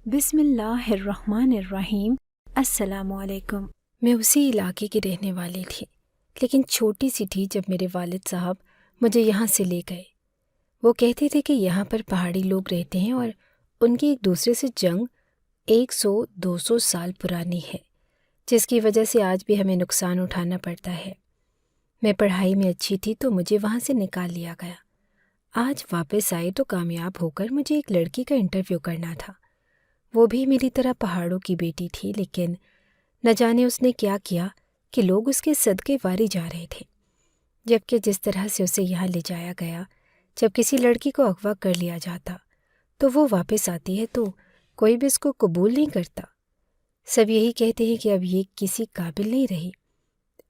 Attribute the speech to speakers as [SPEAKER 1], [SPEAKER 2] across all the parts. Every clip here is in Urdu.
[SPEAKER 1] بسم اللہ الرحمن الرحیم۔ السلام علیکم۔ میں اسی علاقے کی رہنے والی تھی، لیکن چھوٹی سی تھی جب میرے والد صاحب مجھے یہاں سے لے گئے۔ وہ کہتے تھے کہ یہاں پر پہاڑی لوگ رہتے ہیں اور ان کی ایک دوسرے سے جنگ 100-200 سال پرانی ہے، جس کی وجہ سے آج بھی ہمیں نقصان اٹھانا پڑتا ہے۔ میں پڑھائی میں اچھی تھی تو مجھے وہاں سے نکال لیا گیا۔ آج واپس آئے تو کامیاب ہو کر مجھے ایک لڑکی کا انٹرویو کرنا تھا۔ وہ بھی میری طرح پہاڑوں کی بیٹی تھی، لیکن نہ جانے اس نے کیا کیا کہ لوگ اس کے صدقے واری جا رہے تھے، جبکہ جس طرح سے اسے یہاں لے جایا گیا، جب کسی لڑکی کو اغوا کر لیا جاتا تو وہ واپس آتی ہے تو کوئی بھی اس کو قبول نہیں کرتا۔ سب یہی کہتے ہیں کہ اب یہ کسی قابل نہیں رہی۔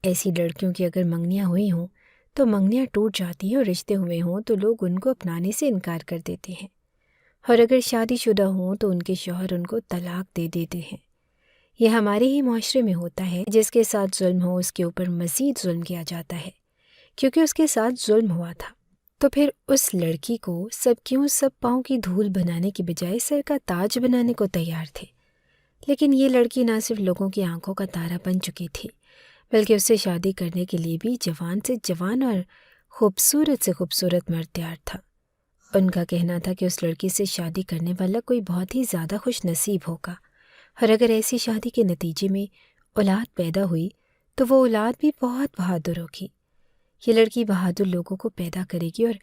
[SPEAKER 1] ایسی لڑکیوں کی اگر منگنیاں ہوئی ہوں تو منگنیاں ٹوٹ جاتی ہیں، اور رشتے ہوئے ہوں تو لوگ ان کو اپنانے سے انکار کر دیتے ہیں، اور اگر شادی شدہ ہوں تو ان کے شوہر ان کو طلاق دے دیتے ہیں۔ یہ ہمارے ہی معاشرے میں ہوتا ہے، جس کے ساتھ ظلم ہو اس کے اوپر مزید ظلم کیا جاتا ہے، کیونکہ اس کے ساتھ ظلم ہوا تھا۔ تو پھر اس لڑکی کو سب کیوں سب پاؤں کی دھول بنانے کی بجائے سر کا تاج بنانے کو تیار تھے؟ لیکن یہ لڑکی نہ صرف لوگوں کی آنکھوں کا تارا بن چکی تھی، بلکہ اس سے شادی کرنے کے لیے بھی جوان سے جوان اور خوبصورت سے خوبصورت مرد تیار تھا۔ ان کا کہنا تھا کہ اس لڑکی سے شادی کرنے والا کوئی بہت ہی زیادہ خوش نصیب ہوگا، اور اگر ایسی شادی کے نتیجے میں اولاد پیدا ہوئی تو وہ اولاد بھی بہت بہادر ہوگی۔ یہ لڑکی بہادر لوگوں کو پیدا کرے گی، اور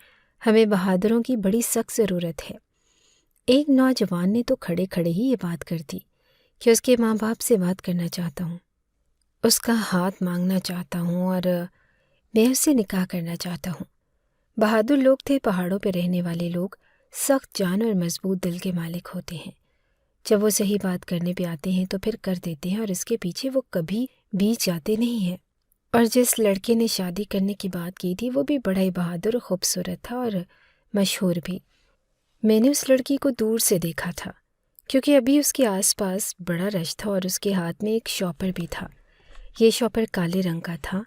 [SPEAKER 1] ہمیں بہادروں کی بڑی سخت ضرورت ہے۔ ایک نوجوان نے تو کھڑے کھڑے ہی یہ بات کر دی کہ اس کے ماں باپ سے بات کرنا چاہتا ہوں، اس کا ہاتھ مانگنا چاہتا ہوں، اور میں اس سے نکاح کرنا چاہتا ہوں۔ بہادر لوگ تھے پہاڑوں پہ رہنے والے لوگ، سخت جان اور مضبوط دل کے مالک ہوتے ہیں۔ جب وہ صحیح بات کرنے پہ آتے ہیں تو پھر کر دیتے ہیں، اور اس کے پیچھے وہ کبھی بیچ جاتے نہیں ہیں۔ اور جس لڑکے نے شادی کرنے کی بات کی تھی وہ بھی بڑا ہی بہادر اور خوبصورت تھا، اور مشہور بھی۔ میں نے اس لڑکی کو دور سے دیکھا تھا، کیونکہ ابھی اس کے آس پاس بڑا رش تھا، اور اس کے ہاتھ میں ایک شاپر بھی تھا۔ یہ شاپر کالے رنگ کا تھا۔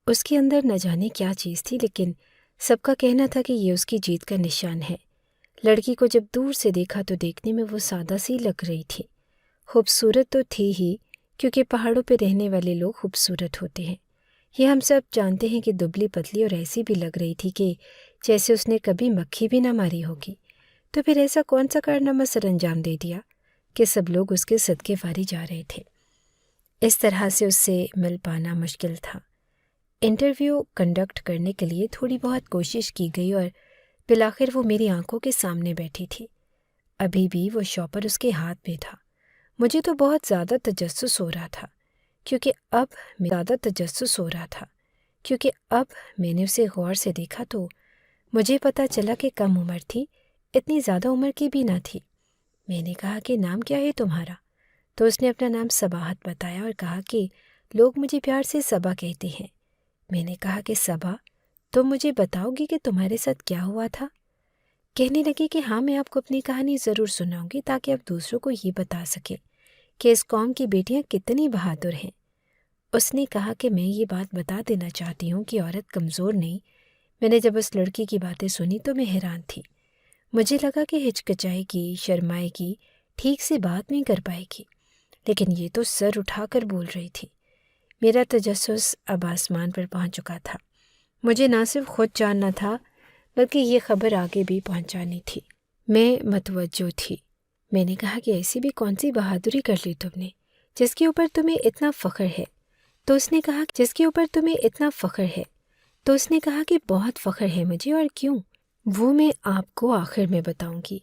[SPEAKER 1] اس کے اندر نہ جانے کیا چیز تھی، لیکن سب کا کہنا تھا کہ یہ اس کی جیت کا نشان ہے۔ لڑکی کو جب دور سے دیکھا تو دیکھنے میں وہ سادہ سی لگ رہی تھی۔ خوبصورت تو تھی ہی، کیونکہ پہاڑوں پہ رہنے والے لوگ خوبصورت ہوتے ہیں۔ یہ ہم سب جانتے ہیں کہ دبلی پتلی اور ایسی بھی لگ رہی تھی کہ جیسے اس نے کبھی مکھی بھی نہ ماری ہوگی۔ تو پھر ایسا کون سا کارنامہ سر انجام دے دیا کہ سب لوگ اس کے صدقے واری جا رہے تھے؟ اس طرح سے اس سے مل پانا مشکل تھا۔ انٹرویو کنڈکٹ کرنے کے لیے تھوڑی بہت کوشش کی گئی، اور بالآخر وہ میری آنکھوں کے سامنے بیٹھی تھی۔ ابھی بھی وہ شاپر اس کے ہاتھ میں تھا۔ مجھے تو بہت زیادہ تجسس ہو رہا تھا، کیونکہ اب میں نے اسے غور سے دیکھا تو مجھے پتہ چلا کہ کم عمر تھی، اتنی زیادہ عمر کی بھی نہ تھی۔ میں نے کہا کہ نام کیا ہے تمہارا؟ تو اس نے اپنا نام صباحت بتایا اور کہا کہ لوگ مجھے پیار سے صبا کہتے ہیں۔ میں نے کہا کہ صبا، تم مجھے بتاؤ گی کہ تمہارے ساتھ کیا ہوا تھا؟ کہنے لگی کہ ہاں، میں آپ کو اپنی کہانی ضرور سناؤں گی تاکہ آپ دوسروں کو یہ بتا سکیں کہ اس قوم کی بیٹیاں کتنی بہادر ہیں۔ اس نے کہا کہ میں یہ بات بتا دینا چاہتی ہوں کہ عورت کمزور نہیں۔ میں نے جب اس لڑکی کی باتیں سنی تو میں حیران تھی۔ مجھے لگا کہ ہچکچائے گی، شرمائے گی، ٹھیک سے بات نہیں کر پائے گی، لیکن یہ تو سر اٹھا کر بول رہی تھی۔ میرا تجسس اب آسمان پر پہنچ چکا تھا۔ مجھے نہ صرف خود جاننا تھا بلکہ یہ خبر آگے بھی پہنچانی تھی۔ میں متوجہ تھی۔ میں نے کہا کہ ایسی بھی کون سی بہادری کر لی تم نے جس کے اوپر تمہیں اتنا فخر ہے؟ تو اس نے کہا کہ بہت فخر ہے مجھے، اور کیوں؟ وہ میں آپ کو آخر میں بتاؤں گی۔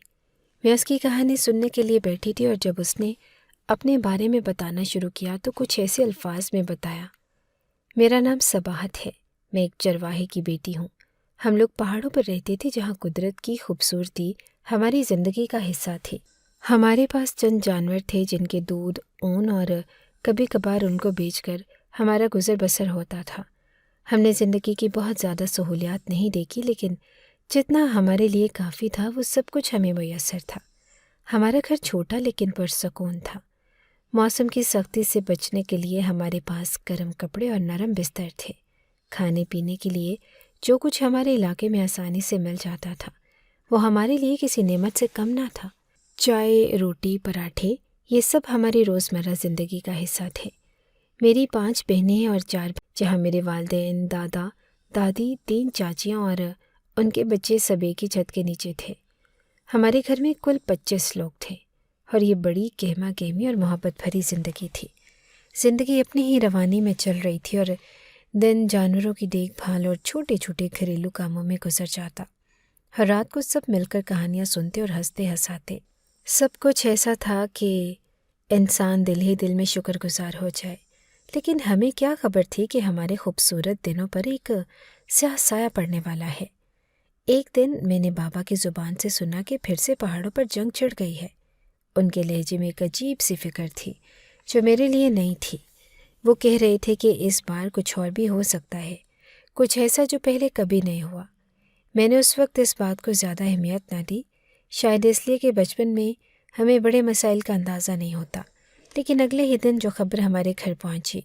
[SPEAKER 1] میں اس کی کہانی سننے کے لیے بیٹھی تھی، اور جب اس نے اپنے بارے میں بتانا شروع کیا تو کچھ ایسے الفاظ میں بتایا۔ میرا نام صباحت ہے، میں ایک چرواہے کی بیٹی ہوں۔ ہم لوگ پہاڑوں پر رہتے تھے جہاں قدرت کی خوبصورتی ہماری زندگی کا حصہ تھی۔ ہمارے پاس چند جانور تھے جن کے دودھ، اون اور کبھی کبھار ان کو بیچ کر ہمارا گزر بسر ہوتا تھا۔ ہم نے زندگی کی بہت زیادہ سہولیات نہیں دیکھی، لیکن جتنا ہمارے لیے کافی تھا وہ سب کچھ ہمیں میسر تھا۔ ہمارا گھر چھوٹا لیکن پرسکون تھا۔ موسم کی سختی سے بچنے کے لیے ہمارے پاس گرم کپڑے اور نرم بستر تھے۔ کھانے پینے کے لیے جو کچھ ہمارے علاقے میں آسانی سے مل جاتا تھا وہ ہمارے لیے کسی نعمت سے کم نہ تھا۔ چائے، روٹی، پراٹھے یہ سب ہماری روزمرہ زندگی کا حصہ تھے۔ میری 5 بہنیں اور 4 جہاں میرے والدین، دادا، دادی، 3 چاچیاں اور ان کے بچے سب ایک ہی چھت کے نیچے تھے۔ ہمارے گھر میں کل 25 لوگ تھے اور یہ بڑی گہما گہمی اور محبت بھری زندگی تھی۔ زندگی اپنی ہی روانی میں چل رہی تھی اور دن جانوروں کی دیکھ بھال اور چھوٹے چھوٹے گھریلو کاموں میں گزر جاتا۔ ہر رات کو سب مل کر کہانیاں سنتے اور ہنستے ہنساتے۔ سب کچھ ایسا تھا کہ انسان دل ہی دل میں شکر گزار ہو جائے، لیکن ہمیں کیا خبر تھی کہ ہمارے خوبصورت دنوں پر ایک سیاہ سایہ پڑنے والا ہے۔ ایک دن میں نے بابا کی زبان سے سنا کہ پھر سے پہاڑوں پر جنگ چھڑ گئی ہے۔ ان کے لہجے میں ایک عجیب سی فکر تھی جو میرے لیے نئی تھی۔ وہ کہہ رہے تھے کہ اس بار کچھ اور بھی ہو سکتا ہے، کچھ ایسا جو پہلے کبھی نہیں ہوا۔ میں نے اس وقت اس بات کو زیادہ اہمیت نہ دی، شاید اس لیے کہ بچپن میں ہمیں بڑے مسائل کا اندازہ نہیں ہوتا۔ لیکن اگلے ہی دن جو خبر ہمارے گھر پہنچی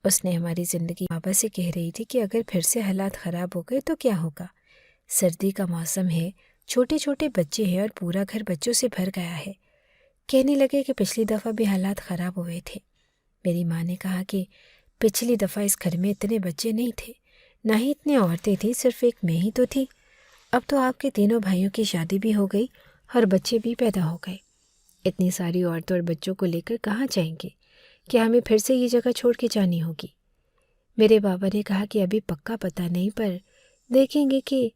[SPEAKER 1] اس نے ہماری زندگی بابا سے کہہ رہی تھی کہ اگر پھر سے حالات خراب ہو گئے تو کیا ہوگا۔ سردی کا موسم ہے، چھوٹے چھوٹے بچے ہیں اور پورا گھر بچوں سے بھر گیا ہے۔ کہنے لگے کہ پچھلی دفعہ بھی حالات خراب ہوئے تھے۔ میری ماں نے کہا کہ پچھلی دفعہ اس گھر میں اتنے بچے نہیں تھے، نہ ہی اتنی عورتیں تھیں، صرف ایک میں ہی تو تھی۔ اب تو آپ کے تینوں بھائیوں کی شادی بھی ہو گئی اور بچے بھی پیدا ہو گئے۔ اتنی ساری عورتوں اور بچوں کو لے کر کہاں جائیں گے؟ کیا ہمیں پھر سے یہ جگہ چھوڑ کے جانی ہوگی؟ میرے بابا نے کہا کہ ابھی پکا پتہ نہیں، پر دیکھیں گے کہ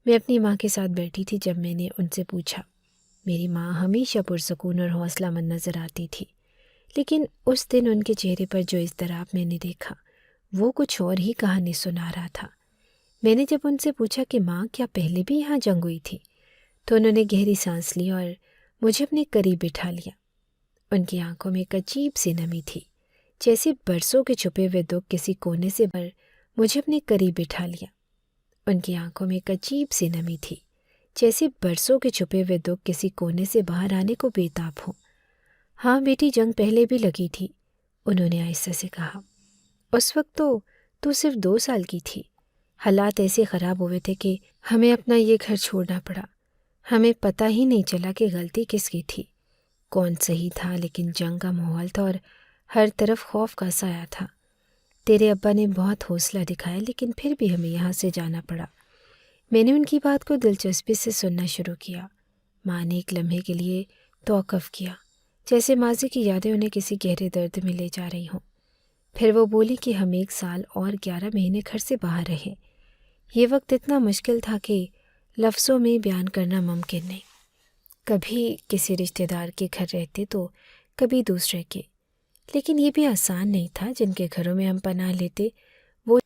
[SPEAKER 1] میں اپنی ماں کے ساتھ بیٹھی تھی جب میں نے ان سے پوچھا۔ میری ماں ہمیشہ پرسکون اور حوصلہ مند نظر آتی تھی، لیکن اس دن ان کے چہرے پر جو اضطراب میں نے دیکھا وہ کچھ اور ہی کہانی سنا رہا تھا۔ میں نے جب ان سے پوچھا کہ ماں کیا پہلے بھی یہاں جنگ ہوئی تھی، تو انہوں نے گہری سانس لی اور مجھے اپنے قریب بٹھا لیا۔ ان کی آنکھوں میں ایک عجیب سی نمی تھی، جیسے برسوں کے چھپے ہوئے دکھ کسی کونے سے بھر مجھے اپنے قریب بٹھا لیا۔ ان کی آنکھوں میں ایک عجیب سی نمی تھی، جیسے برسوں کے چھپے ہوئے دکھ کسی کونے سے باہر آنے کو بے تاب ہوں۔ ہاں بیٹی، جنگ پہلے بھی لگی تھی، انہوں نے آہستہ سے کہا۔ اس وقت تو صرف 2 سال کی تھی۔ حالات ایسے خراب ہوئے تھے کہ ہمیں اپنا یہ گھر چھوڑنا پڑا۔ ہمیں پتہ ہی نہیں چلا کہ غلطی کس کی تھی، کون صحیح تھا، لیکن جنگ کا ماحول تھا اور ہر طرف خوف کا سایہ تھا۔ تیرے ابا نے بہت حوصلہ دکھایا، لیکن پھر بھی ہمیں یہاں سے جانا پڑا۔ میں نے ان کی بات کو دلچسپی سے سننا شروع کیا۔ ماں نے ایک لمحے کے لیے توقف کیا، جیسے ماضی کی یادیں انہیں کسی گہرے درد میں لے جا رہی ہوں۔ پھر وہ بولی کہ ہم 1 سال اور 11 مہینے گھر سے باہر رہے۔ یہ وقت اتنا مشکل تھا کہ لفظوں میں بیان کرنا ممکن نہیں۔ کبھی کسی رشتہ دار کے گھر رہتے تو کبھی دوسرے کے، لیکن یہ بھی آسان نہیں تھا۔ جن کے گھروں میں ہم پناہ لیتے وہ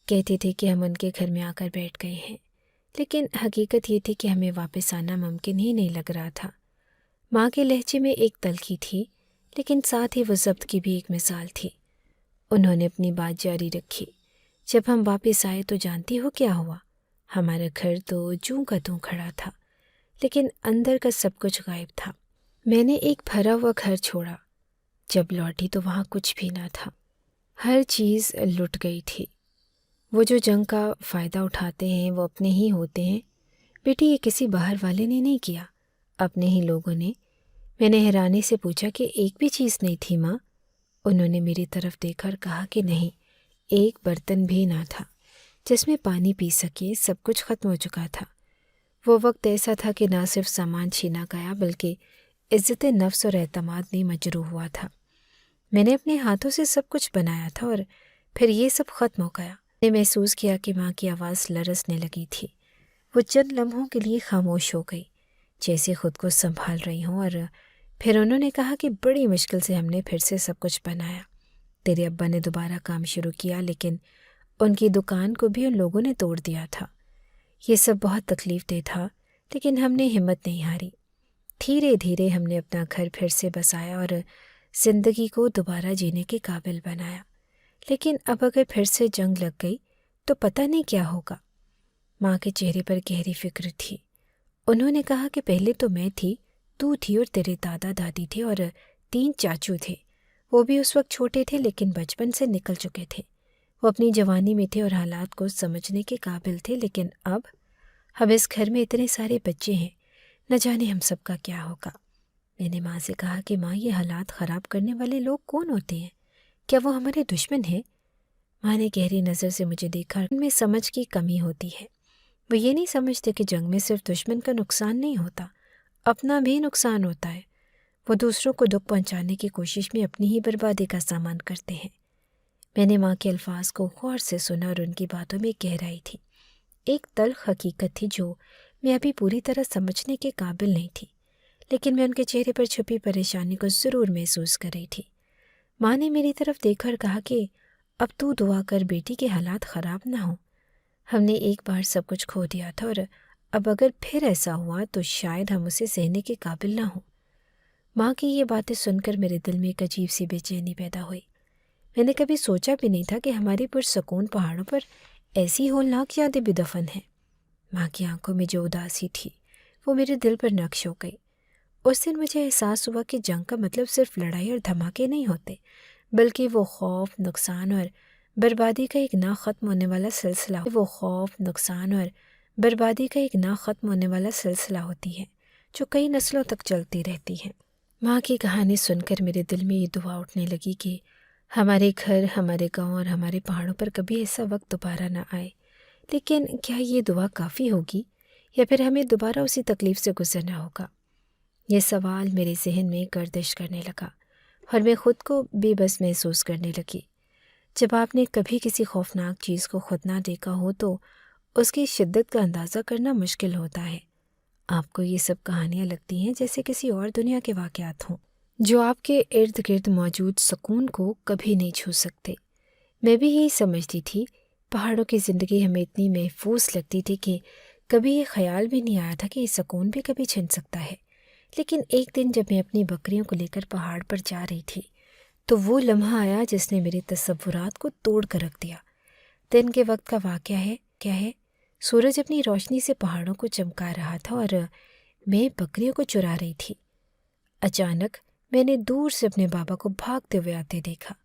[SPEAKER 1] کہتے تھے کہ ہم ان کے گھر میں آ کر بیٹھ گئے ہیں، لیکن حقیقت یہ تھی کہ ہمیں واپس آنا ممکن ہی نہیں لگ رہا تھا۔ ماں کے لہجے میں ایک تلخی تھی، لیکن ساتھ ہی وہ ضبط کی بھی ایک مثال تھی۔ انہوں نے اپنی بات جاری رکھی۔ جب ہم واپس آئے تو جانتی ہو کیا ہوا؟ ہمارا گھر تو جوں کا توں کھڑا تھا، لیکن اندر کا سب کچھ غائب تھا۔ میں نے ایک بھرا ہوا گھر چھوڑا، جب لوٹی تو وہاں کچھ بھی نہ تھا، ہر چیز لٹ گئی تھی۔ وہ جو جنگ کا فائدہ اٹھاتے ہیں وہ اپنے ہی ہوتے ہیں بیٹی، یہ کسی باہر والے نے نہیں کیا، اپنے ہی لوگوں نے۔ میں نے حیرانی سے پوچھا کہ ایک بھی چیز نہیں تھی ماں؟ انہوں نے میری طرف دیکھ کر کہا کہ نہیں، ایک برتن بھی نہ تھا جس میں پانی پی سکے، سب کچھ ختم ہو چکا تھا۔ وہ وقت ایسا تھا کہ نہ صرف سامان چھینا گیا بلکہ عزت نفس اور اعتماد بھی مجروح ہوا تھا۔ میں نے اپنے ہاتھوں سے سب کچھ بنایا تھا اور پھر یہ سب ختم ہو گیا۔ میں نے محسوس کیا کہ ماں کی آواز لرزنے لگی تھی۔ وہ چند لمحوں کے لیے خاموش ہو گئی، جیسے خود کو سنبھال رہی ہوں، اور پھر انہوں نے کہا کہ بڑی مشکل سے ہم نے پھر سے سب کچھ بنایا۔ تیرے ابا نے دوبارہ کام شروع کیا، لیکن ان کی دکان کو بھی ان لوگوں نے توڑ دیا تھا۔ یہ سب بہت تکلیف دہ تھا، لیکن ہم نے ہمت نہیں ہاری۔ دھیرے دھیرے ہم نے اپنا گھر پھر سے بسایا اور زندگی کو دوبارہ جینے کے قابل بنایا۔ لیکن اب اگر پھر سے جنگ لگ گئی تو پتہ نہیں کیا ہوگا۔ ماں کے چہرے پر گہری فکر تھی۔ انہوں نے کہا کہ پہلے تو میں تھی، تو تھی اور تیرے دادا دادی تھے اور 3 چاچو تھے۔ وہ بھی اس وقت چھوٹے تھے لیکن بچپن سے نکل چکے تھے۔ وہ اپنی جوانی میں تھے اور حالات کو سمجھنے کے قابل تھے، لیکن اب اس گھر میں اتنے سارے بچے ہیں، نہ جانے ہم سب کا کیا ہوگا۔ میں نے ماں سے کہا کہ ماں، یہ حالات خراب کرنے والے لوگ کون ہوتے ہیں؟ کیا وہ ہمارے دشمن ہیں؟ ماں نے گہری نظر سے مجھے دیکھا۔ ان میں سمجھ کی کمی ہوتی ہے۔ وہ یہ نہیں سمجھتے کہ جنگ میں صرف دشمن کا نقصان نہیں ہوتا، اپنا بھی نقصان ہوتا ہے۔ وہ دوسروں کو دکھ پہنچانے کی کوشش میں اپنی ہی بربادی کا سامان کرتے ہیں۔ میں نے ماں کے الفاظ کو غور سے سنا اور ان کی باتوں میں گہرائی تھی، ایک تلخ حقیقت تھی جو میں ابھی پوری طرح سمجھنے کے قابل نہیں تھی، لیکن میں ان کے چہرے پر چھپی پریشانی کو ضرور محسوس کر رہی تھی۔ ماں نے میری طرف دیکھ کر کہا کہ اب تو دعا کر بیٹی کے حالات خراب نہ ہوں۔ ہم نے ایک بار سب کچھ کھو دیا تھا اور اب اگر پھر ایسا ہوا تو شاید ہم اسے سہنے کے قابل نہ ہوں۔ ماں کی یہ باتیں سن کر میرے دل میں ایک عجیب سی بے چینی پیدا ہوئی۔ میں نے کبھی سوچا بھی نہیں تھا کہ ہماری پرسکون پہاڑوں پر ایسی ہولناک یادیں بھی دفن ہیں۔ ماں کی آنکھوں میں جو اداسی تھی وہ میرے دل پر نقش ہو گئی۔ اس دن مجھے احساس ہوا کہ جنگ کا مطلب صرف لڑائی اور دھماکے نہیں ہوتے، بلکہ وہ خوف، نقصان اور بربادی کا ایک نہ ختم ہونے والا سلسلہ ہوتی ہے جو کئی نسلوں تک چلتی رہتی ہے۔ ماں کی کہانی سن کر میرے دل میں یہ دعا اٹھنے لگی کہ ہمارے گھر، ہمارے گاؤں اور ہمارے پہاڑوں پر کبھی ایسا وقت دوبارہ نہ آئے۔ لیکن کیا یہ دعا کافی ہوگی یا پھر ہمیں دوبارہ اسی تکلیف سے گزرنا ہوگا؟ یہ سوال میرے ذہن میں گردش کرنے لگا اور میں خود کو بے بس محسوس کرنے لگی۔ جب آپ نے کبھی کسی خوفناک چیز کو خود نہ دیکھا ہو تو اس کی شدت کا اندازہ کرنا مشکل ہوتا ہے۔ آپ کو یہ سب کہانیاں لگتی ہیں جیسے کسی اور دنیا کے واقعات ہوں جو آپ کے ارد گرد موجود سکون کو کبھی نہیں چھو سکتے۔ میں بھی یہی سمجھتی تھی۔ پہاڑوں کی زندگی ہمیں اتنی محفوظ لگتی تھی کہ کبھی یہ خیال بھی نہیں آیا تھا کہ یہ سکون بھی کبھی چھن سکتا ہے۔ لیکن ایک دن جب میں اپنی بکریوں کو لے کر پہاڑ پر جا رہی تھی تو وہ لمحہ آیا جس نے میرے تصورات کو توڑ کر رکھ دیا۔ دن کے وقت کا واقعہ ہے سورج اپنی روشنی سے پہاڑوں کو چمکا رہا تھا اور میں بکریوں کو چرا رہی تھی۔ اچانک میں نے دور سے اپنے بابا کو بھاگتے ہوئے آتے دیکھا۔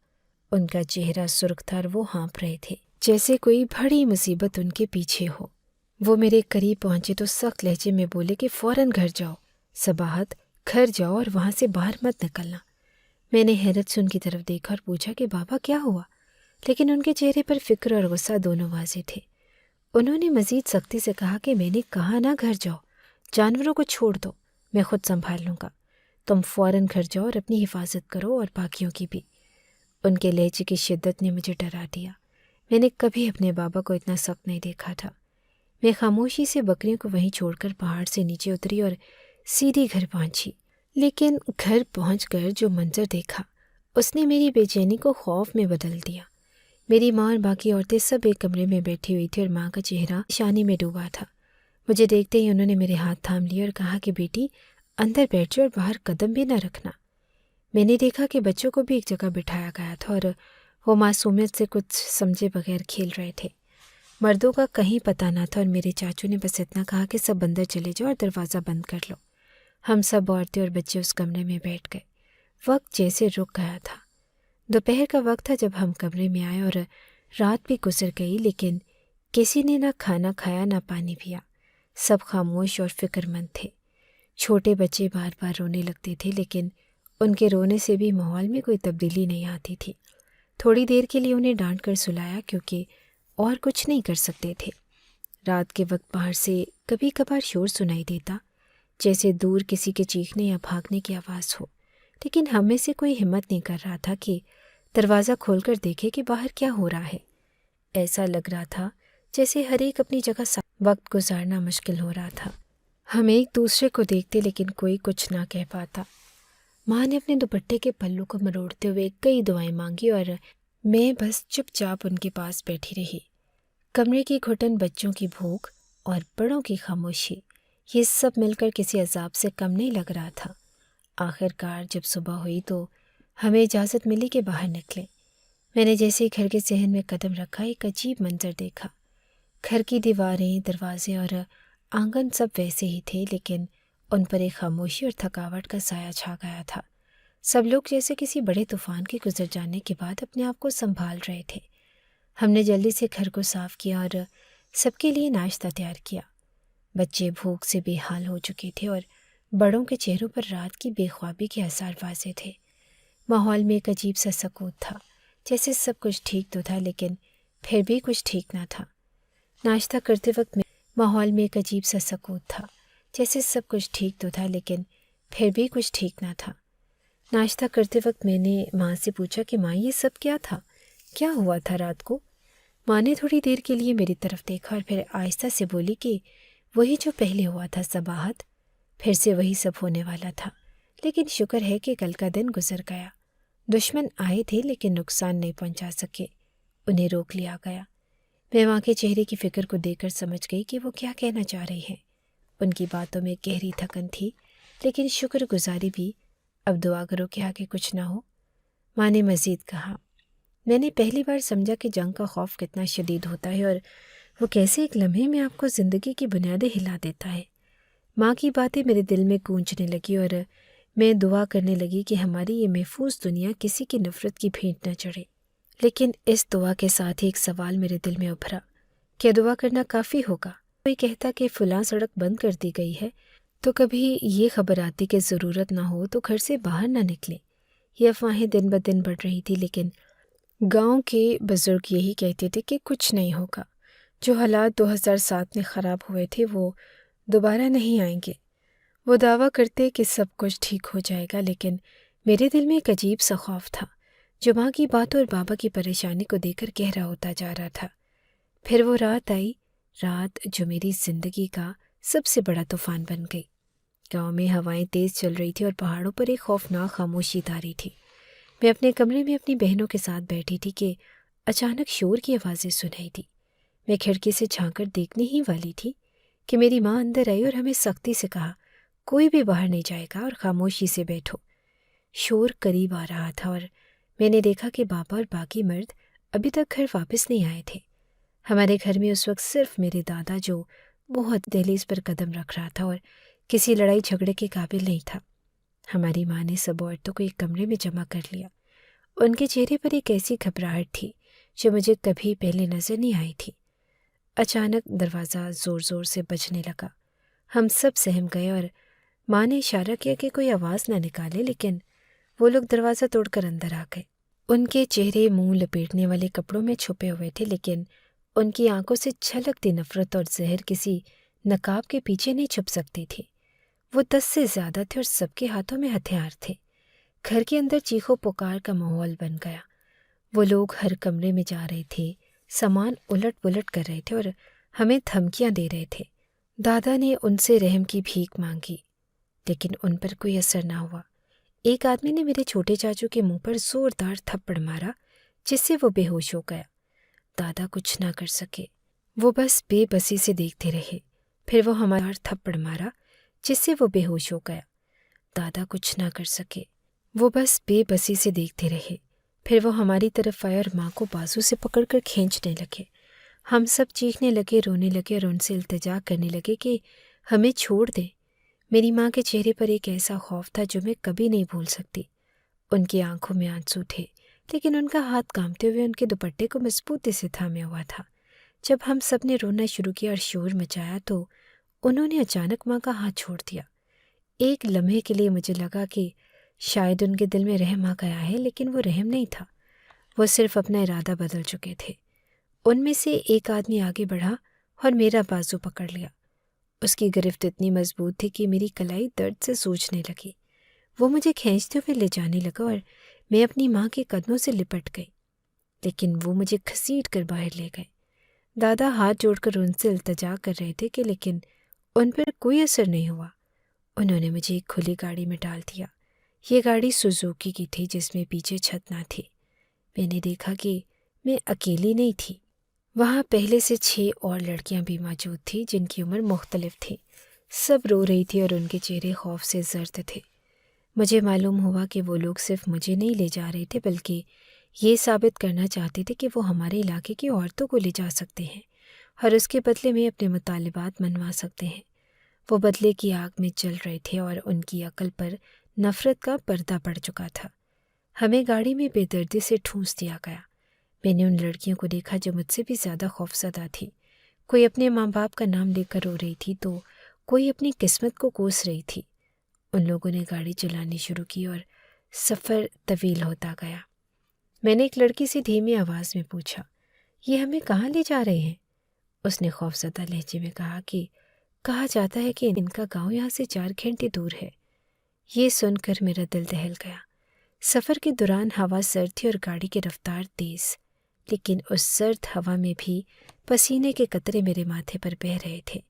[SPEAKER 1] ان کا چہرہ سرخ تھا اور وہ ہانپ رہے تھے جیسے کوئی بڑی مصیبت ان کے پیچھے ہو۔ وہ میرے قریب پہنچے تو سخت لہجے میں بولے کہ فوراً گھر جاؤ، صباحت گھر جاؤ اور وہاں سے باہر مت نکلنا۔ میں نے حیرت سے ان کی طرف دیکھا اور پوچھا کہ بابا کیا ہوا، لیکن ان کے چہرے پر فکر اور غصہ دونوں واضح تھے۔ انہوں نے مزید سختی سے کہا کہ میں نے کہا نہ گھر جاؤ، جانوروں کو چھوڑ دو، میں خود سنبھال لوں گا، تم فوراً گھر جاؤ اور اپنی حفاظت کرو اور باقیوں کی بھی۔ ان کے لہجے کی شدت نے مجھے ڈرا دیا۔ میں نے کبھی اپنے بابا کو اتنا سخت نہیں دیکھا تھا۔ میں خاموشی سے بکریوں کو وہیں چھوڑ کر پہاڑ سے نیچے اتری اور سیدھی گھر پہنچی۔ لیکن گھر پہنچ کر جو منظر دیکھا اس نے میری بے چینی کو خوف میں بدل دیا۔ میری ماں اور باقی عورتیں سب ایک کمرے میں بیٹھی ہوئی تھی اور ماں کا چہرہ شانی میں ڈوبا تھا۔ مجھے دیکھتے ہی انہوں نے میرے ہاتھ تھام لیے اور کہا کہ بیٹی اندر بیٹھ جاؤ اور باہر قدم بھی نہ رکھنا۔ میں نے دیکھا کہ بچوں کو بھی ایک جگہ بٹھایا گیا تھا اور وہ معصومیت سے کچھ سمجھے بغیر کھیل رہے تھے۔ مردوں کا کہیں پتہ نہ تھا اور میرے چاچو نے بس اتنا کہا کہ سب اندر چلے جاؤ اور دروازہ بند کر لو۔ ہم سب عورتیں اور بچے اس کمرے میں بیٹھ گئے۔ وقت جیسے رک گیا تھا۔ دوپہر کا وقت تھا جب ہم کمرے میں آئے اور رات بھی گزر گئی، لیکن کسی نے نہ کھانا کھایا نہ پانی پیا۔ سب خاموش اور فکر مند تھے۔ چھوٹے بچے بار بار رونے لگتے تھے، لیکن ان کے رونے سے بھی ماحول میں کوئی تبدیلی نہیں آتی تھی۔ تھوڑی دیر کے لیے انہیں ڈانٹ کر سلایا کیونکہ اور کچھ نہیں کر سکتے تھے۔ رات کے وقت باہر سے کبھی کبھار شور سنائی دیتا، جیسے دور کسی کے چیخنے یا بھاگنے کی آواز ہو، لیکن ہم میں سے کوئی ہمت نہیں کر رہا تھا کہ دروازہ کھول کر دیکھے کہ باہر کیا ہو رہا ہے۔ ایسا لگ رہا تھا جیسے ہر ایک اپنی جگہ وقت گزارنا مشکل ہو رہا تھا۔ ہم ایک دوسرے کو دیکھتے لیکن کوئی کچھ نہ کہہ پاتا۔ ماں نے اپنے دوپٹے کے پلو کو مروڑتے ہوئے کئی دعائیں مانگی اور میں بس چپ چاپ ان کے پاس بیٹھی رہی۔ کمرے کی گھٹن، بچوں کی بھوک اور بڑوں کی خاموشی، یہ سب مل کر کسی عذاب سے کم نہیں لگ رہا تھا۔ آخر کار جب صبح ہوئی تو ہمیں اجازت ملی کہ باہر نکلیں۔ میں نے جیسے ہی گھر کے صحن میں قدم رکھا ایک عجیب منظر دیکھا۔ گھر کی دیواریں، دروازے اور آنگن سب ویسے ہی تھے، لیکن ان پر ایک خاموشی اور تھکاوٹ کا سایہ چھا گیا تھا۔ سب لوگ جیسے کسی بڑے طوفان کے گزر جانے کے بعد اپنے آپ کو سنبھال رہے تھے۔ ہم نے جلدی سے گھر کو صاف کیا اور سب کے لیے ناشتہ تیار کیا۔ بچے بھوک سے بے حال ہو چکے تھے اور بڑوں کے چہروں پر رات کی بے خوابی کے آثار واضح تھے۔ ماحول میں ایک عجیب سا سکوت تھا، جیسے سب کچھ ٹھیک تو تھا لیکن پھر بھی کچھ ٹھیک نہ تھا۔ ناشتہ کرتے وقت ماحول میں ایک عجیب سا سکوت تھا، جیسے سب کچھ ٹھیک تو تھا لیکن پھر بھی کچھ ٹھیک نہ تھا۔ ناشتہ کرتے وقت میں نے ماں سے پوچھا کہ ماں یہ سب کیا تھا؟ کیا ہوا تھا رات کو؟ ماں نے تھوڑی دیر کے لیے میری طرف دیکھا اور پھر آہستہ سے بولی کہ وہی جو پہلے ہوا تھا صباحت، پھر سے وہی سب ہونے والا تھا، لیکن شکر ہے کہ کل کا دن گزر گیا۔ دشمن آئے تھے لیکن نقصان نہیں پہنچا سکے، انہیں روک لیا گیا۔ میں ماں کے چہرے کی فکر کو دیکھ کر سمجھ گئی کہ وہ کیا کہنا چاہ رہی ہیں۔ ان کی باتوں میں گہری تھکن تھی لیکن شکر گزاری بھی۔ اب دعا کرو کہ آگے کچھ نہ ہو، ماں نے مزید کہا۔ میں نے پہلی بار سمجھا کہ جنگ کا خوف کتنا شدید ہوتا ہے اور وہ کیسے ایک لمحے میں آپ کو زندگی کی بنیادیں ہلا دیتا ہے۔ ماں کی باتیں میرے دل میں گونجنے لگی اور میں دعا کرنے لگی کہ ہماری یہ محفوظ دنیا کسی کی نفرت کی بھینٹ نہ چڑھے۔ لیکن اس دعا کے ساتھ ہی ایک سوال میرے دل میں ابھرا، کیا دعا کرنا کافی ہوگا؟ کوئی کہتا کہ فلاں سڑک بند کر دی گئی ہے تو کبھی یہ خبر آتی کہ ضرورت نہ ہو تو گھر سے باہر نہ نکلیں۔ یہ افواہیں دن بدن بڑھ رہی تھی لیکن گاؤں کے بزرگ یہی کہتے تھے کہ کچھ نہیں ہوگا، جو حالات 2007 میں خراب ہوئے تھے وہ دوبارہ نہیں آئیں گے۔ وہ دعویٰ کرتے کہ سب کچھ ٹھیک ہو جائے گا، لیکن میرے دل میں ایک عجیب سا خوف تھا جو ماں کی باتوں اور بابا کی پریشانی کو دیکھ کر گہرا ہوتا جا رہا تھا۔ پھر وہ رات آئی، رات جو میری زندگی کا سب سے بڑا طوفان بن گئی۔ گاؤں میں ہوائیں تیز چل رہی تھی اور پہاڑوں پر ایک خوفناک خاموشی تاری تھی۔ میں اپنے کمرے میں اپنی بہنوں کے ساتھ بیٹھی تھی کہ اچانک شور کی آوازیں سنائی دی۔ میں کھڑکی سے جھانک کر دیکھنے ہی والی تھی کہ میری ماں اندر آئی اور ہمیں سختی سے کہا، کوئی بھی باہر نہیں جائے گا اور خاموشی سے بیٹھو۔ شور قریب آ رہا تھا اور میں نے دیکھا کہ بابا اور باقی مرد ابھی تک گھر واپس نہیں آئے تھے۔ ہمارے گھر میں اس وقت صرف میرے دادا جو بہت دہلیز پر قدم رکھ رہا تھا اور کسی لڑائی جھگڑے کے قابل نہیں تھا۔ ہماری ماں نے سب عورتوں کو ایک کمرے میں جمع کر لیا۔ ان کے چہرے پر ایک ایسی گھبراہٹ تھی جو مجھے کبھی پہلے نظر نہیں آئی تھی۔ اچانک دروازہ زور زور سے بجنے لگا۔ ہم سب سہم گئے اور ماں نے اشارہ کیا کہ کوئی آواز نہ نکالے، لیکن وہ لوگ دروازہ توڑ کر اندر آ گئے۔ ان کے چہرے منہ لپیٹنے والے کپڑوں میں چھپے ہوئے تھے، لیکن ان کی آنکھوں سے چھلکتی نفرت اور زہر کسی نقاب کے پیچھے نہیں چھپ سکتی تھی۔ وہ 10 سے زیادہ تھے اور سب کے ہاتھوں میں ہتھیار تھے۔ گھر کے اندر چیخو پکار کا ماحول بن گیا۔ وہ لوگ ہر کمرے میں جا رہے تھے، سامان الٹ پلٹ کر رہے تھے اور ہمیں دھمکیاں دے رہے تھے۔ دادا نے ان سے رحم کی بھیک مانگی لیکن ان پر کوئی اثر نہ ہوا۔ ایک آدمی نے میرے چھوٹے چاچو کے منہ پر زوردار تھپڑ مارا جس سے وہ بے ہوش ہو گیا۔ دادا کچھ نہ کر سکے، وہ بس بے بسی سے دیکھتے رہے۔ پھر وہ ہمارا تھپڑ مارا جس سے وہ بے ہوش ہو گیا۔ دادا کچھ نہ کر سکے، وہ بس بے بسی سے دیکھتے رہے۔ پھر وہ ہماری طرف آئے اور ماں کو بازو سے پکڑ کر کھینچنے لگے۔ ہم سب چیخنے لگے، رونے لگے اور ان سے التجا کرنے لگے کہ ہمیں چھوڑ دیں۔ میری ماں کے چہرے پر ایک ایسا خوف تھا جو میں کبھی نہیں بھول سکتی۔ ان کی آنکھوں میں آنسو تھے لیکن ان کا ہاتھ کانپتے ہوئے ان کے دوپٹے کو مضبوطی سے تھامے ہوا تھا۔ جب ہم سب نے رونا شروع کیا اور شور مچایا تو انہوں نے اچانک ماں کا ہاتھ چھوڑ دیا۔ ایک لمحے کے لیے مجھے لگا کہ شاید ان کے دل میں رحم آ گیا ہے، لیکن وہ رحم نہیں تھا، وہ صرف اپنا ارادہ بدل چکے تھے۔ ان میں سے ایک آدمی آگے بڑھا اور میرا بازو پکڑ لیا۔ اس کی گرفت اتنی مضبوط تھی کہ میری کلائی درد سے سوجنے لگی۔ وہ مجھے کھینچتے ہوئے لے جانے لگا اور میں اپنی ماں کے قدموں سے لپٹ گئی، لیکن وہ مجھے گھسیٹ کر باہر لے گئے۔ دادا ہاتھ جوڑ کر ان سے التجا کر رہے تھے کہ لیکن ان پر کوئی اثر نہیں ہوا۔ انہوں نے مجھے ایک کھلی گاڑی میں ڈال دیا۔ یہ گاڑی سوزوکی کی تھی جس میں پیچھے چھت نہ تھی۔ میں نے دیکھا کہ میں اکیلی نہیں تھی، وہاں پہلے سے 6 اور لڑکیاں بھی موجود تھیں جن کی عمر مختلف تھی۔ سب رو رہی تھی اور ان کے چہرے خوف سے زرد تھے۔ مجھے معلوم ہوا کہ وہ لوگ صرف مجھے نہیں لے جا رہے تھے بلکہ یہ ثابت کرنا چاہتے تھے کہ وہ ہمارے علاقے کی عورتوں کو لے جا سکتے ہیں اور اس کے بدلے میں اپنے مطالبات منوا سکتے ہیں۔ وہ بدلے کی آگ میں جل رہے تھے اور ان کی عقل پر نفرت کا پردہ پڑ چکا تھا۔ ہمیں گاڑی میں بے دردی سے ٹھونس دیا گیا۔ میں نے ان لڑکیوں کو دیکھا جو مجھ سے بھی زیادہ خوفزدہ تھی۔ کوئی اپنے ماں باپ کا نام لے کر رو رہی تھی تو کوئی اپنی قسمت کو کوس رہی تھی۔ ان لوگوں نے گاڑی چلانی شروع کی اور سفر طویل ہوتا گیا۔ میں نے ایک لڑکی سے دھیمی آواز میں پوچھا، یہ ہمیں کہاں لے جا رہے ہیں؟ اس نے خوفزدہ لہجے میں کہا کہ کہا جاتا ہے کہ ان کا گاؤں یہاں سے 4 گھنٹے دور ہے۔ یہ سن کر میرا دل دہل گیا۔ سفر کے دوران ہوا سرد تھی اور گاڑی کی رفتار تیز، لیکن اس سرد ہوا میں بھی پسینے کے قطرے میرے ماتھے پر بہہ رہے تھے۔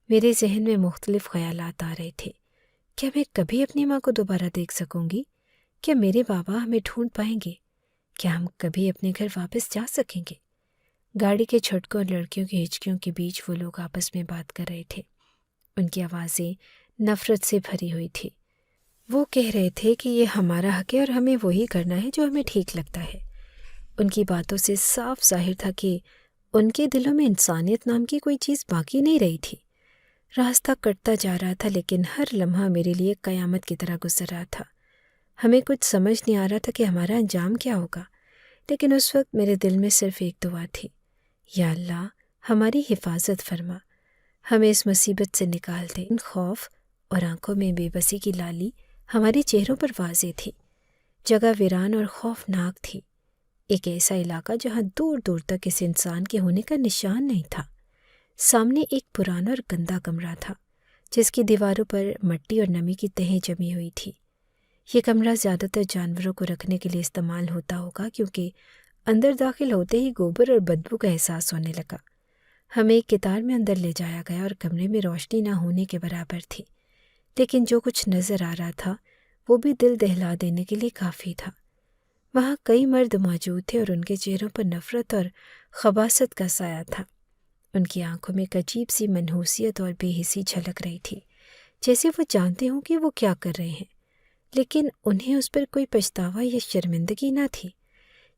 [SPEAKER 1] میرے ذہن میں مختلف خیالات آ رہے تھے۔ کیا میں کبھی اپنی ماں کو دوبارہ دیکھ سکوں گی؟ کیا میرے بابا ہمیں ڈھونڈ پائیں گے؟ کیا ہم کبھی اپنے گھر واپس جا سکیں گے؟ گاڑی کے جھٹکوں اور لڑکیوں کی ہچکیوں کے بیچ وہ لوگ آپس میں بات کر رہے تھے۔ ان کی آوازیں نفرت سے بھری ہوئی تھی۔ وہ کہہ رہے تھے کہ یہ ہمارا حق ہے اور ہمیں وہی کرنا ہے جو ہمیں ٹھیک لگتا ہے۔ ان کی باتوں سے صاف ظاہر تھا کہ ان کے دلوں میں انسانیت نام کی کوئی چیز باقی نہیں رہی تھی۔ راستہ کٹتا جا رہا تھا، لیکن ہر لمحہ میرے لیے قیامت کی طرح گزر رہا تھا۔ ہمیں کچھ سمجھ نہیں آ رہا تھا کہ ہمارا انجام کیا ہوگا، لیکن اس وقت میرے دل میں صرف ایک دعا تھی، یا اللہ ہماری حفاظت فرما، ہمیں اس مصیبت سے نکال دے۔ ان خوف اور آنکھوں میں بے بسی کی لالی ہمارے چہروں پر واضح تھی۔ جگہ ویران اور خوفناک تھی، ایک ایسا علاقہ جہاں دور دور تک اس انسان کے ہونے کا نشان نہیں تھا۔ سامنے ایک پرانا اور گندا کمرہ تھا، جس کی دیواروں پر مٹی اور نمی کی تہیں جمی ہوئی تھی۔ یہ کمرہ زیادہ تر جانوروں کو رکھنے کے لیے استعمال ہوتا ہوگا، کیونکہ اندر داخل ہوتے ہی گوبر اور بدبو کا احساس ہونے لگا۔ ہمیں ایک قطار میں اندر لے جایا گیا اور کمرے میں روشنی نہ ہونے کے برابر تھی، لیکن جو کچھ نظر آ رہا تھا وہ بھی دل دہلا دینے کے لیے کافی تھا۔ وہاں کئی مرد موجود تھے اور ان کے چہروں پر نفرت اور خباثت کا سایہ تھا۔ ان کی آنکھوں میں ایک عجیب سی منحوسیت اور بے حسی جھلک رہی تھی، جیسے وہ جانتے ہوں کہ وہ کیا کر رہے ہیں، لیکن انہیں اس پر کوئی پچھتاوا یا شرمندگی نہ تھی۔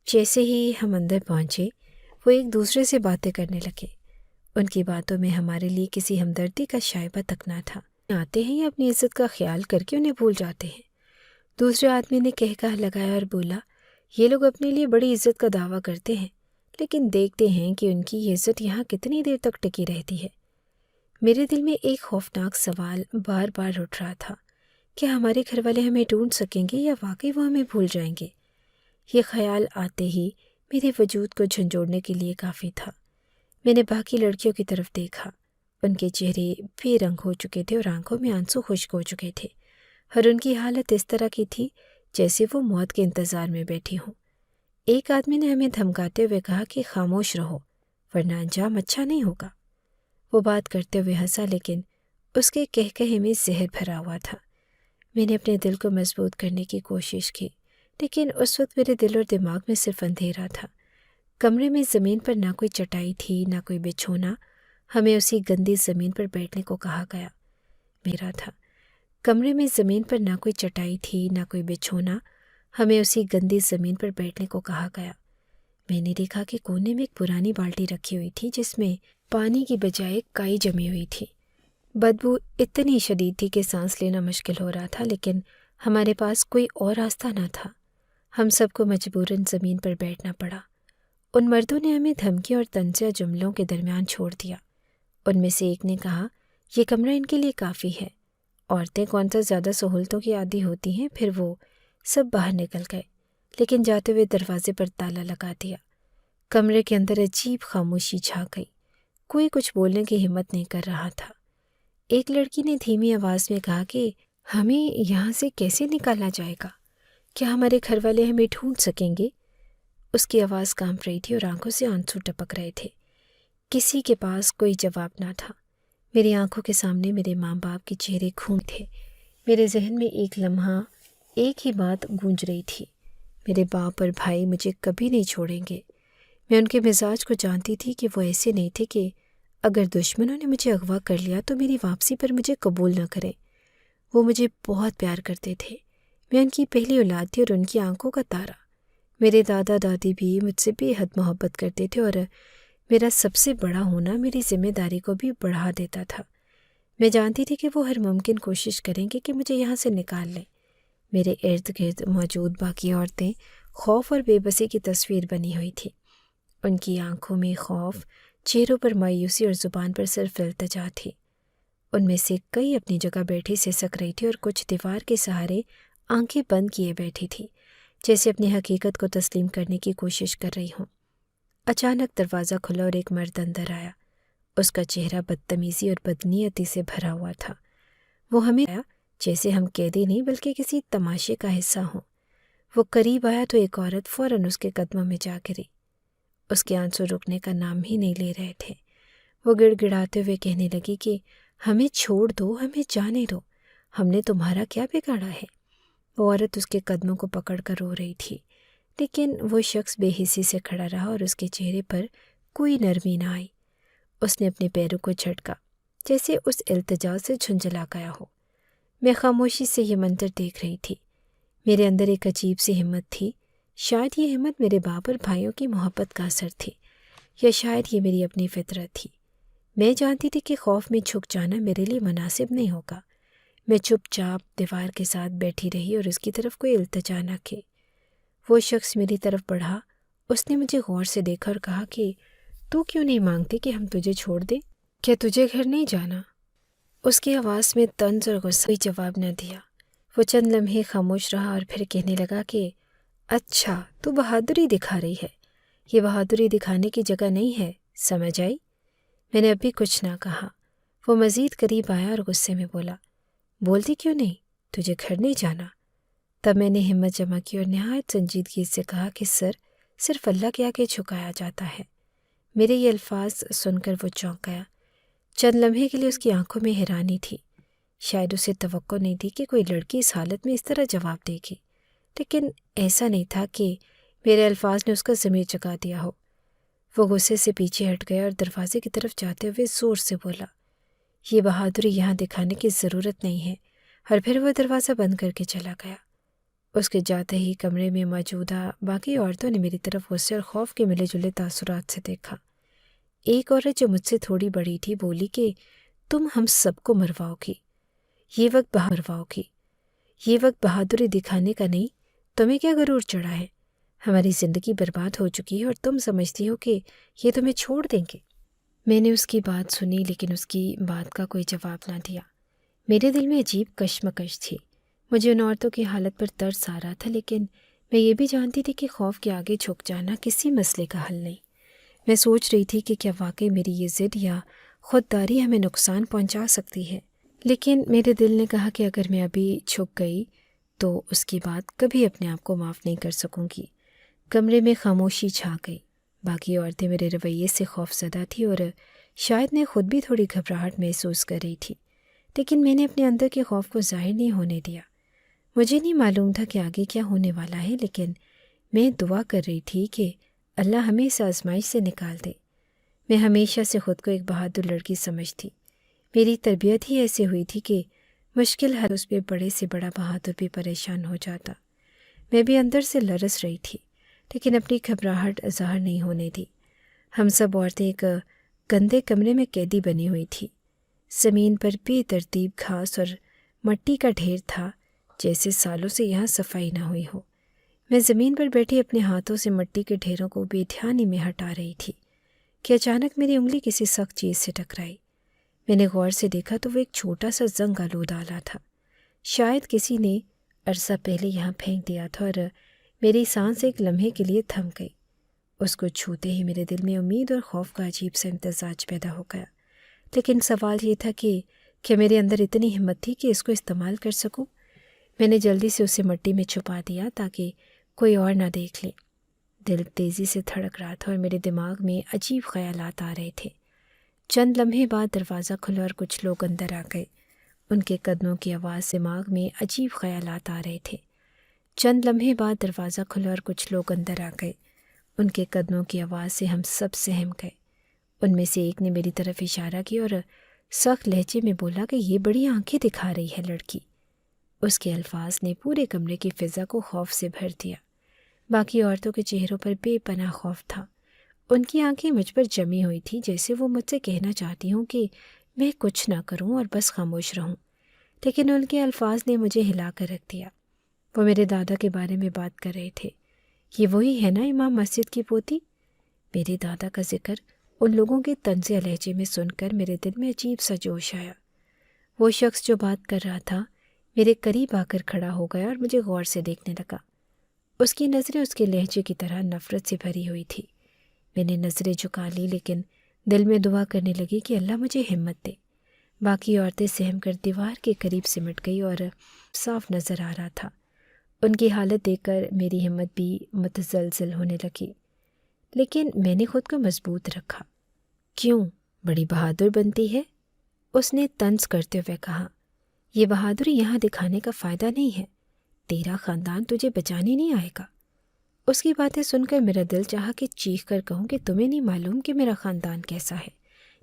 [SPEAKER 1] جیسے ہی ہم اندر پہنچے، وہ ایک دوسرے سے باتیں کرنے لگے۔ ان کی باتوں میں ہمارے لیے کسی ہمدردی کا شائبہ تک نہ تھا۔ آتے ہیں یا اپنی عزت کا خیال کر کے انہیں بھول جاتے ہیں، دوسرے آدمی نے کہہ لگایا اور بولا، یہ لوگ اپنے لیے بڑی عزت کا دعویٰ کرتے ہیں، لیکن دیکھتے ہیں کہ ان کی یہ عزت یہاں کتنی دیر تک ٹکی رہتی ہے۔ میرے دل میں ایک خوفناک سوال بار بار اٹھ رہا تھا، کیا ہمارے گھر والے ہمیں ڈھونڈ سکیں گے یا واقعی وہ ہمیں بھول جائیں گے؟ یہ خیال آتے ہی میرے وجود کو جھنجھوڑنے کے لیے کافی تھا۔ میں نے باقی لڑکیوں کی طرف دیکھا، ان کے چہرے بے رنگ ہو چکے تھے اور آنکھوں میں آنسو خشک ہو چکے تھے، اور ان کی حالت اس طرح کی تھی جیسے وہ موت کے انتظار میں بیٹھی ہوں۔ ایک آدمی نے ہمیں دھمکاتے ہوئے کہا کہ خاموش رہو ورنہ انجام اچھا نہیں ہوگا۔ وہ بات کرتے ہوئے ہنسا، لیکن اس کے کہکہے میں زہر بھرا ہوا تھا۔ میں نے اپنے دل کو مضبوط کرنے کی کوشش کی، لیکن اس وقت میرے دل اور دماغ میں صرف اندھیرا تھا۔ کمرے میں زمین پر نہ کوئی چٹائی تھی نہ کوئی بچھونا، ہمیں اسی گندی زمین پر بیٹھنے کو کہا گیا۔ میرا تھا کمرے میں زمین پر نہ کوئی چٹائی تھی نہ کوئی بچھونا، ہمیں اسی گندی زمین پر بیٹھنے کو کہا گیا۔ میں نے دیکھا کہ کونے میں ایک پرانی بالٹی رکھی ہوئی تھی جس میں پانی کی بجائے کائی جمی ہوئی تھی۔ بدبو اتنی شدید تھی کہ سانس لینا مشکل ہو رہا تھا، لیکن ہمارے پاس کوئی اور راستہ نہ تھا۔ ہم سب کو مجبوراً زمین پر بیٹھنا پڑا۔ ان مردوں نے ہمیں دھمکی اور طنزیہ جملوں کے درمیان چھوڑ دیا۔ ان میں سے ایک نے کہا، یہ کمرہ ان کے لیے کافی ہے، عورتیں کون سا زیادہ سہولتوں کی عادی ہوتی ہیں۔ پھر وہ سب باہر نکل گئے، لیکن جاتے ہوئے دروازے پر تالا لگا دیا۔ کمرے کے اندر عجیب خاموشی چھا گئی، کوئی کچھ بولنے کی ہمت نہیں کر رہا تھا۔ ایک لڑکی نے دھیمی آواز میں کہا کہ ہمیں یہاں سے کیسے نکالا جائے گا؟ کیا ہمارے گھر والے ہمیں ڈھونڈ سکیں گے؟ اس کی آواز کانپ رہی تھی اور آنکھوں سے آنسو ٹپک رہے تھے۔ کسی کے پاس کوئی جواب نہ تھا۔ میری آنکھوں کے سامنے میرے ماں باپ کے چہرے گھوم تھے۔ میرے ذہن میں ایک لمحہ ایک ہی بات گونج رہی تھی، میرے باپ اور بھائی مجھے کبھی نہیں چھوڑیں گے۔ میں ان کے مزاج کو جانتی تھی کہ وہ ایسے نہیں تھے کہ اگر دشمنوں نے مجھے اغوا کر لیا تو میری واپسی پر مجھے قبول نہ کریں۔ وہ مجھے بہت پیار کرتے تھے، میں ان کی پہلی اولاد تھی اور ان کی آنکھوں کا تارا۔ میرے دادا دادی بھی مجھ سے بے حد محبت کرتے تھے اور میرا سب سے بڑا ہونا میری ذمہ داری کو بھی بڑھا دیتا تھا۔ میں جانتی تھی کہ وہ ہر ممکن کوشش کریں گے کہ مجھے یہاں سے نکال لیں۔ میرے ارد گرد موجود باقی عورتیں خوف اور بے بسی کی تصویر بنی ہوئی تھی۔ ان کی آنکھوں میں خوف، چہروں پر مایوسی اور زبان پر صرف التجا تھی۔ ان میں سے کئی اپنی جگہ بیٹھی سسک رہی تھی اور کچھ دیوار کے سہارے آنکھیں بند کیے بیٹھی تھی، جیسے اپنی حقیقت کو تسلیم کرنے کی کوشش کر رہی ہوں۔ اچانک دروازہ کھلا اور ایک مرد اندر آیا۔ اس کا چہرہ بدتمیزی اور بدنیتی سے بھرا ہوا تھا۔ وہ ہمیں آیا جیسے ہم قیدی نہیں بلکہ کسی تماشے کا حصہ ہوں۔ وہ قریب آیا تو ایک عورت فوراً اس کے قدموں میں جا گری۔ اس کے آنسو رکنے کا نام ہی نہیں لے رہے تھے۔ وہ گڑ گڑاتے ہوئے کہنے لگی کہ ہمیں چھوڑ دو، ہمیں جانے دو، ہم نے تمہارا کیا بگاڑا ہے؟ وہ عورت اس کے قدموں کو پکڑ کر رو رہی تھی، لیکن وہ شخص بے حسی سے کھڑا رہا اور اس کے چہرے پر کوئی نرمی نہ آئی۔ اس نے اپنے پیروں کو جھٹکا جیسے اس التجا سے جھنجھلا گیا ہو۔ میں خاموشی سے یہ منظر دیکھ رہی تھی۔ میرے اندر ایک عجیب سی ہمت تھی۔ شاید یہ ہمت میرے باپ اور بھائیوں کی محبت کا اثر تھی، یا شاید یہ میری اپنی فطرت تھی۔ میں جانتی تھی کہ خوف میں جھک جانا میرے لیے مناسب نہیں ہوگا۔ میں چپ چاپ دیوار کے ساتھ بیٹھی رہی اور اس کی طرف کوئی التجا نہ کی۔ وہ شخص میری طرف بڑھا۔ اس نے مجھے غور سے دیکھا اور کہا کہ تو کیوں نہیں مانگتی کہ ہم تجھے چھوڑ دیں؟ کیا تجھے گھر نہیں جانا؟ اس کی آواز میں طنز اور غصہ کوئی جواب نہ دیا۔ وہ چند لمحے خاموش رہا اور پھر کہنے لگا کہ اچھا، تو بہادری دکھا رہی ہے۔ یہ بہادری دکھانے کی جگہ نہیں ہے، سمجھ آئی؟ میں نے ابھی کچھ نہ کہا۔ وہ مزید قریب آیا اور غصے میں بولا، بولتی کیوں نہیں؟ تجھے گھر نہیں جانا؟ تب میں نے ہمت جمع کی اور نہایت سنجیدگی سے کہا کہ سر، صرف اللہ کے آگے جھکایا جاتا ہے۔ میرے یہ الفاظ سن کر وہ چونک گیا۔ چند لمحے کے لیے اس کی آنکھوں میں حیرانی تھی۔ شاید اسے توقع نہیں تھی کہ کوئی لڑکی اس حالت میں اس طرح جواب دے گی، لیکن ایسا نہیں تھا کہ میرے الفاظ نے اس کا ضمیر جگا دیا ہو۔ وہ غصے سے پیچھے ہٹ گیا اور دروازے کی طرف جاتے ہوئے زور سے بولا، یہ بہادری یہاں دکھانے کی ضرورت نہیں ہے، اور پھر وہ دروازہ بند کر کے چلا گیا۔ اس کے جاتے ہی کمرے میں موجودہ باقی عورتوں نے میری طرف غصے اور خوف کے ملے جلے تاثرات سے دیکھا۔ ایک عورت جو مجھ سے تھوڑی بڑی تھی بولی کہ تم ہم سب کو مرواؤ گی، یہ وقت بہادری دکھانے کا نہیں، تمہیں کیا غرور چڑھا ہے؟ ہماری زندگی برباد ہو چکی ہے اور تم سمجھتی ہو کہ یہ تمہیں چھوڑ دیں گے۔ میں نے اس کی بات سنی لیکن اس کی بات کا کوئی جواب نہ دیا۔ میرے دل میں عجیب کشمکش تھی۔ مجھے ان عورتوں کی حالت پر ترس آ رہا تھا، لیکن میں یہ بھی جانتی تھی کہ خوف کے آگے جھک جانا کسی مسئلے کا حل نہیں۔ میں سوچ رہی تھی کہ کیا واقعی میری یہ ضد یا خودداری ہمیں نقصان پہنچا سکتی ہے، لیکن میرے دل نے کہا کہ اگر میں ابھی جھک گئی تو اس کے بعد کبھی اپنے آپ کو معاف نہیں کر سکوں گی۔ کمرے میں خاموشی چھا گئی۔ باقی عورتیں میرے رویے سے خوف زدہ تھیں اور شاید میں خود بھی تھوڑی گھبراہٹ محسوس کر رہی تھی، لیکن میں نے اپنے اندر کے خوف کو ظاہر نہیں ہونے دیا۔ مجھے نہیں معلوم تھا کہ آگے کیا ہونے والا ہے، لیکن میں دعا کر رہی تھی کہ اللہ ہمیں اس آزمائش سے نکال دے۔ میں ہمیشہ سے خود کو ایک بہادر لڑکی سمجھتی۔ میری تربیت ہی ایسے ہوئی تھی کہ مشکل حل اس پہ بڑے سے بڑا بہادر بھی پریشان ہو جاتا۔ میں بھی اندر سے لرز رہی تھی، لیکن اپنی گھبراہٹ ظاہر نہیں ہونے دی۔ ہم سب عورتیں ایک گندے کمرے میں قیدی بنی ہوئی تھی۔ زمین پر بے ترتیب گھاس اور مٹی کا ڈھیر تھا، جیسے سالوں سے یہاں صفائی نہ ہوئی ہو۔ میں زمین پر بیٹھی اپنے ہاتھوں سے مٹی کے ڈھیروں کو بے دھیانی میں ہٹا رہی تھی کہ اچانک میری انگلی کسی سخت چیز سے ٹکرائی۔ میں نے غور سے دیکھا تو وہ ایک چھوٹا سا زنگ آلود آلہ تھا۔ شاید کسی نے عرصہ پہلے یہاں پھینک دیا تھا، اور میری سانس ایک لمحے کے لیے تھم گئی۔ اس کو چھوتے ہی میرے دل میں امید اور خوف کا عجیب سا امتزاج پیدا ہو گیا، لیکن سوال یہ تھا کہ کیا میرے اندر اتنی ہمت تھی کہ اس کو استعمال کر سکوں؟ میں نے جلدی سے اسے مٹی میں چھپا دیا تاکہ کوئی اور نہ دیکھ لے۔ دل تیزی سے دھڑک رہا تھا اور میرے دماغ میں عجیب خیالات آ رہے تھے۔ چند لمحے بعد دروازہ کھلا اور کچھ لوگ اندر آ گئے۔ ان کے قدموں کی آواز سے دماغ میں عجیب خیالات آ رہے تھے۔ چند لمحے بعد دروازہ کھلا اور کچھ لوگ اندر آ گئے۔ ان کے قدموں کی آواز سے ہم سب سہم گئے۔ ان میں سے ایک نے میری طرف اشارہ کیا اور سخت لہجے میں بولا کہ یہ بڑی آنکھیں دکھا رہی ہے لڑکی۔ اس کے الفاظ نے پورے کمرے کی فضا کو خوف سے بھر دیا۔ باقی عورتوں کے چہروں پر بے پناہ خوف تھا۔ ان کی آنکھیں مجھ پر جمی ہوئی تھی، جیسے وہ مجھ سے کہنا چاہتی ہوں کہ میں کچھ نہ کروں اور بس خاموش رہوں، لیکن ان کے الفاظ نے مجھے ہلا کر رکھ دیا۔ وہ میرے دادا کے بارے میں بات کر رہے تھے۔ یہ وہی ہے نا امام مسجد کی پوتی؟ میرے دادا کا ذکر ان لوگوں کے طنز لہجے میں سن کر میرے دل میں عجیب سا جوش آیا۔ وہ شخص جو بات کر رہا تھا میرے قریب آ کر کھڑا ہو گیا اور مجھے غور سے دیکھنے لگا۔ اس کی نظریں اس کے لہجے کی طرح نفرت سے بھری ہوئی تھی۔ میں نے نظریں جھکا لی لیکن دل میں دعا کرنے لگی کہ اللہ مجھے ہمت دے۔ باقی عورتیں سہم کر دیوار کے قریب سمٹ گئی اور صاف نظر آ رہا تھا۔ ان کی حالت دیکھ کر میری ہمت بھی متزلزل ہونے لگی، لیکن میں نے خود کو مضبوط رکھا۔ کیوں بڑی بہادر بنتی ہے؟ اس نے طنز کرتے ہوئے کہا۔ یہ بہادری یہاں دکھانے کا فائدہ نہیں ہے، تیرا خاندان تجھے بچانے نہیں آئے گا۔ اس کی باتیں سن کر میرا دل چاہا کہ چیخ کر کہوں کہ تمہیں نہیں معلوم کہ میرا خاندان کیسا ہے،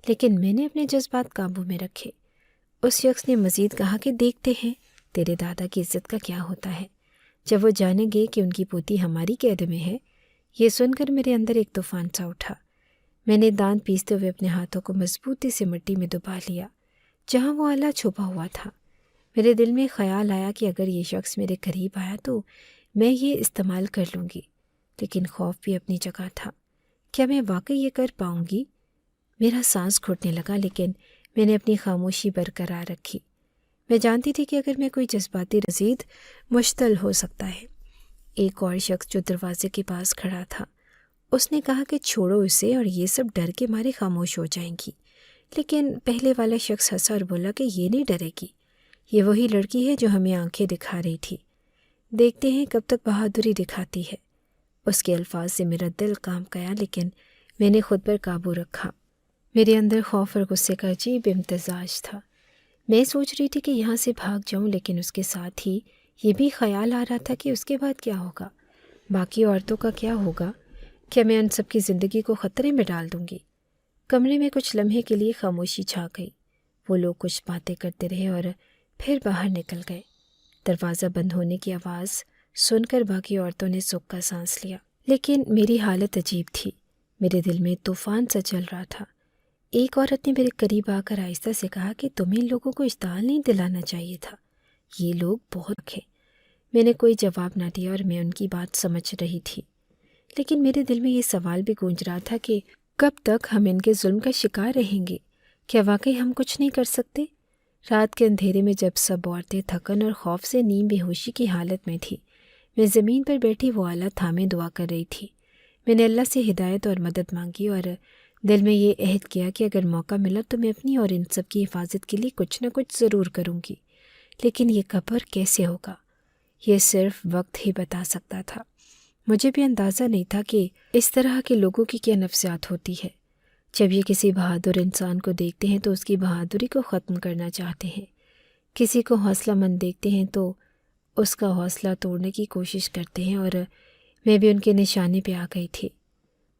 [SPEAKER 1] لیکن میں نے اپنے جذبات قابو میں رکھے۔ اس شخص نے مزید کہا کہ دیکھتے ہیں تیرے دادا کی عزت کا کیا ہوتا ہے جب وہ جانیں گے کہ ان کی پوتی ہماری قید میں ہے۔ یہ سن کر میرے اندر ایک طوفان سا اٹھا۔ میں نے دانت پیستے ہوئے اپنے ہاتھوں کو مضبوطی سے مٹی میں دبا لیا جہاں وہ آلہ چھپا ہوا تھا۔ میرے دل میں خیال آیا کہ اگر یہ شخص میرے قریب آیا تو میں یہ استعمال کر لوں گی، لیکن خوف بھی اپنی جگہ تھا۔ کیا میں واقعی یہ کر پاؤں گی؟ میرا سانس گھٹنے لگا، لیکن میں نے اپنی خاموشی برقرار رکھی۔ میں جانتی تھی کہ اگر میں کوئی جذباتی مزید مشتعل ہو سکتا ہے۔ ایک اور شخص جو دروازے کے پاس کھڑا تھا، اس نے کہا کہ چھوڑو اسے اور یہ سب ڈر کے مارے خاموش ہو جائیں گی، لیکن پہلے والا شخص ہنسا اور بولا کہ یہ نہیں ڈرے گی، یہ وہی لڑکی ہے جو ہمیں آنکھیں دکھا رہی تھی، دیکھتے ہیں کب تک بہادری دکھاتی ہے۔ اس کے الفاظ سے میرا دل کانپ گیا، لیکن میں نے خود پر قابو رکھا۔ میرے اندر خوف اور غصے کا عجیب امتزاج تھا۔ میں سوچ رہی تھی کہ یہاں سے بھاگ جاؤں، لیکن اس کے ساتھ ہی یہ بھی خیال آ رہا تھا کہ اس کے بعد کیا ہوگا، باقی عورتوں کا کیا ہوگا، کیا میں ان سب کی زندگی کو خطرے میں ڈال دوں گی؟ کمرے میں کچھ لمحے کے لیے خاموشی چھا گئی۔ وہ لوگ کچھ باتیں کرتے رہے اور پھر باہر نکل گئے۔ دروازہ بند ہونے کی آواز سن کر باقی عورتوں نے سکھ کا سانس لیا، لیکن میری حالت عجیب تھی۔ میرے دل میں طوفان سا چل رہا تھا۔ ایک عورت نے میرے قریب آ کر آہستہ سے کہا کہ تمہیں ان لوگوں کو اشتعال نہیں دلانا چاہیے تھا، یہ لوگ بہت ہیں۔ میں نے کوئی جواب نہ دیا اور میں ان کی بات سمجھ رہی تھی، لیکن میرے دل میں یہ سوال بھی گونج رہا تھا کہ کب تک ہم ان کے ظلم کا شکار رہیں گے؟ کیا واقعی ہم کچھ نہیں کر سکتے؟ رات کے اندھیرے میں جب سب عورتیں تھکن اور خوف سے نیم بے ہوشی کی حالت میں تھی، میں زمین پر بیٹھی وہ آلہ تھامے دعا کر رہی تھی۔ میں نے اللہ سے ہدایت اور مدد مانگی اور دل میں یہ عہد کیا کہ اگر موقع ملا تو میں اپنی اور ان سب کی حفاظت کے لیے کچھ نہ کچھ ضرور کروں گی، لیکن یہ کب اور کیسے ہوگا یہ صرف وقت ہی بتا سکتا تھا۔ مجھے بھی اندازہ نہیں تھا کہ اس طرح کے لوگوں کی کیا نفسیات ہوتی ہے۔ جب یہ کسی بہادر انسان کو دیکھتے ہیں تو اس کی بہادری کو ختم کرنا چاہتے ہیں، کسی کو حوصلہ مند دیکھتے ہیں تو اس کا حوصلہ توڑنے کی کوشش کرتے ہیں، اور میں بھی ان کے نشانے پہ آ گئی تھی۔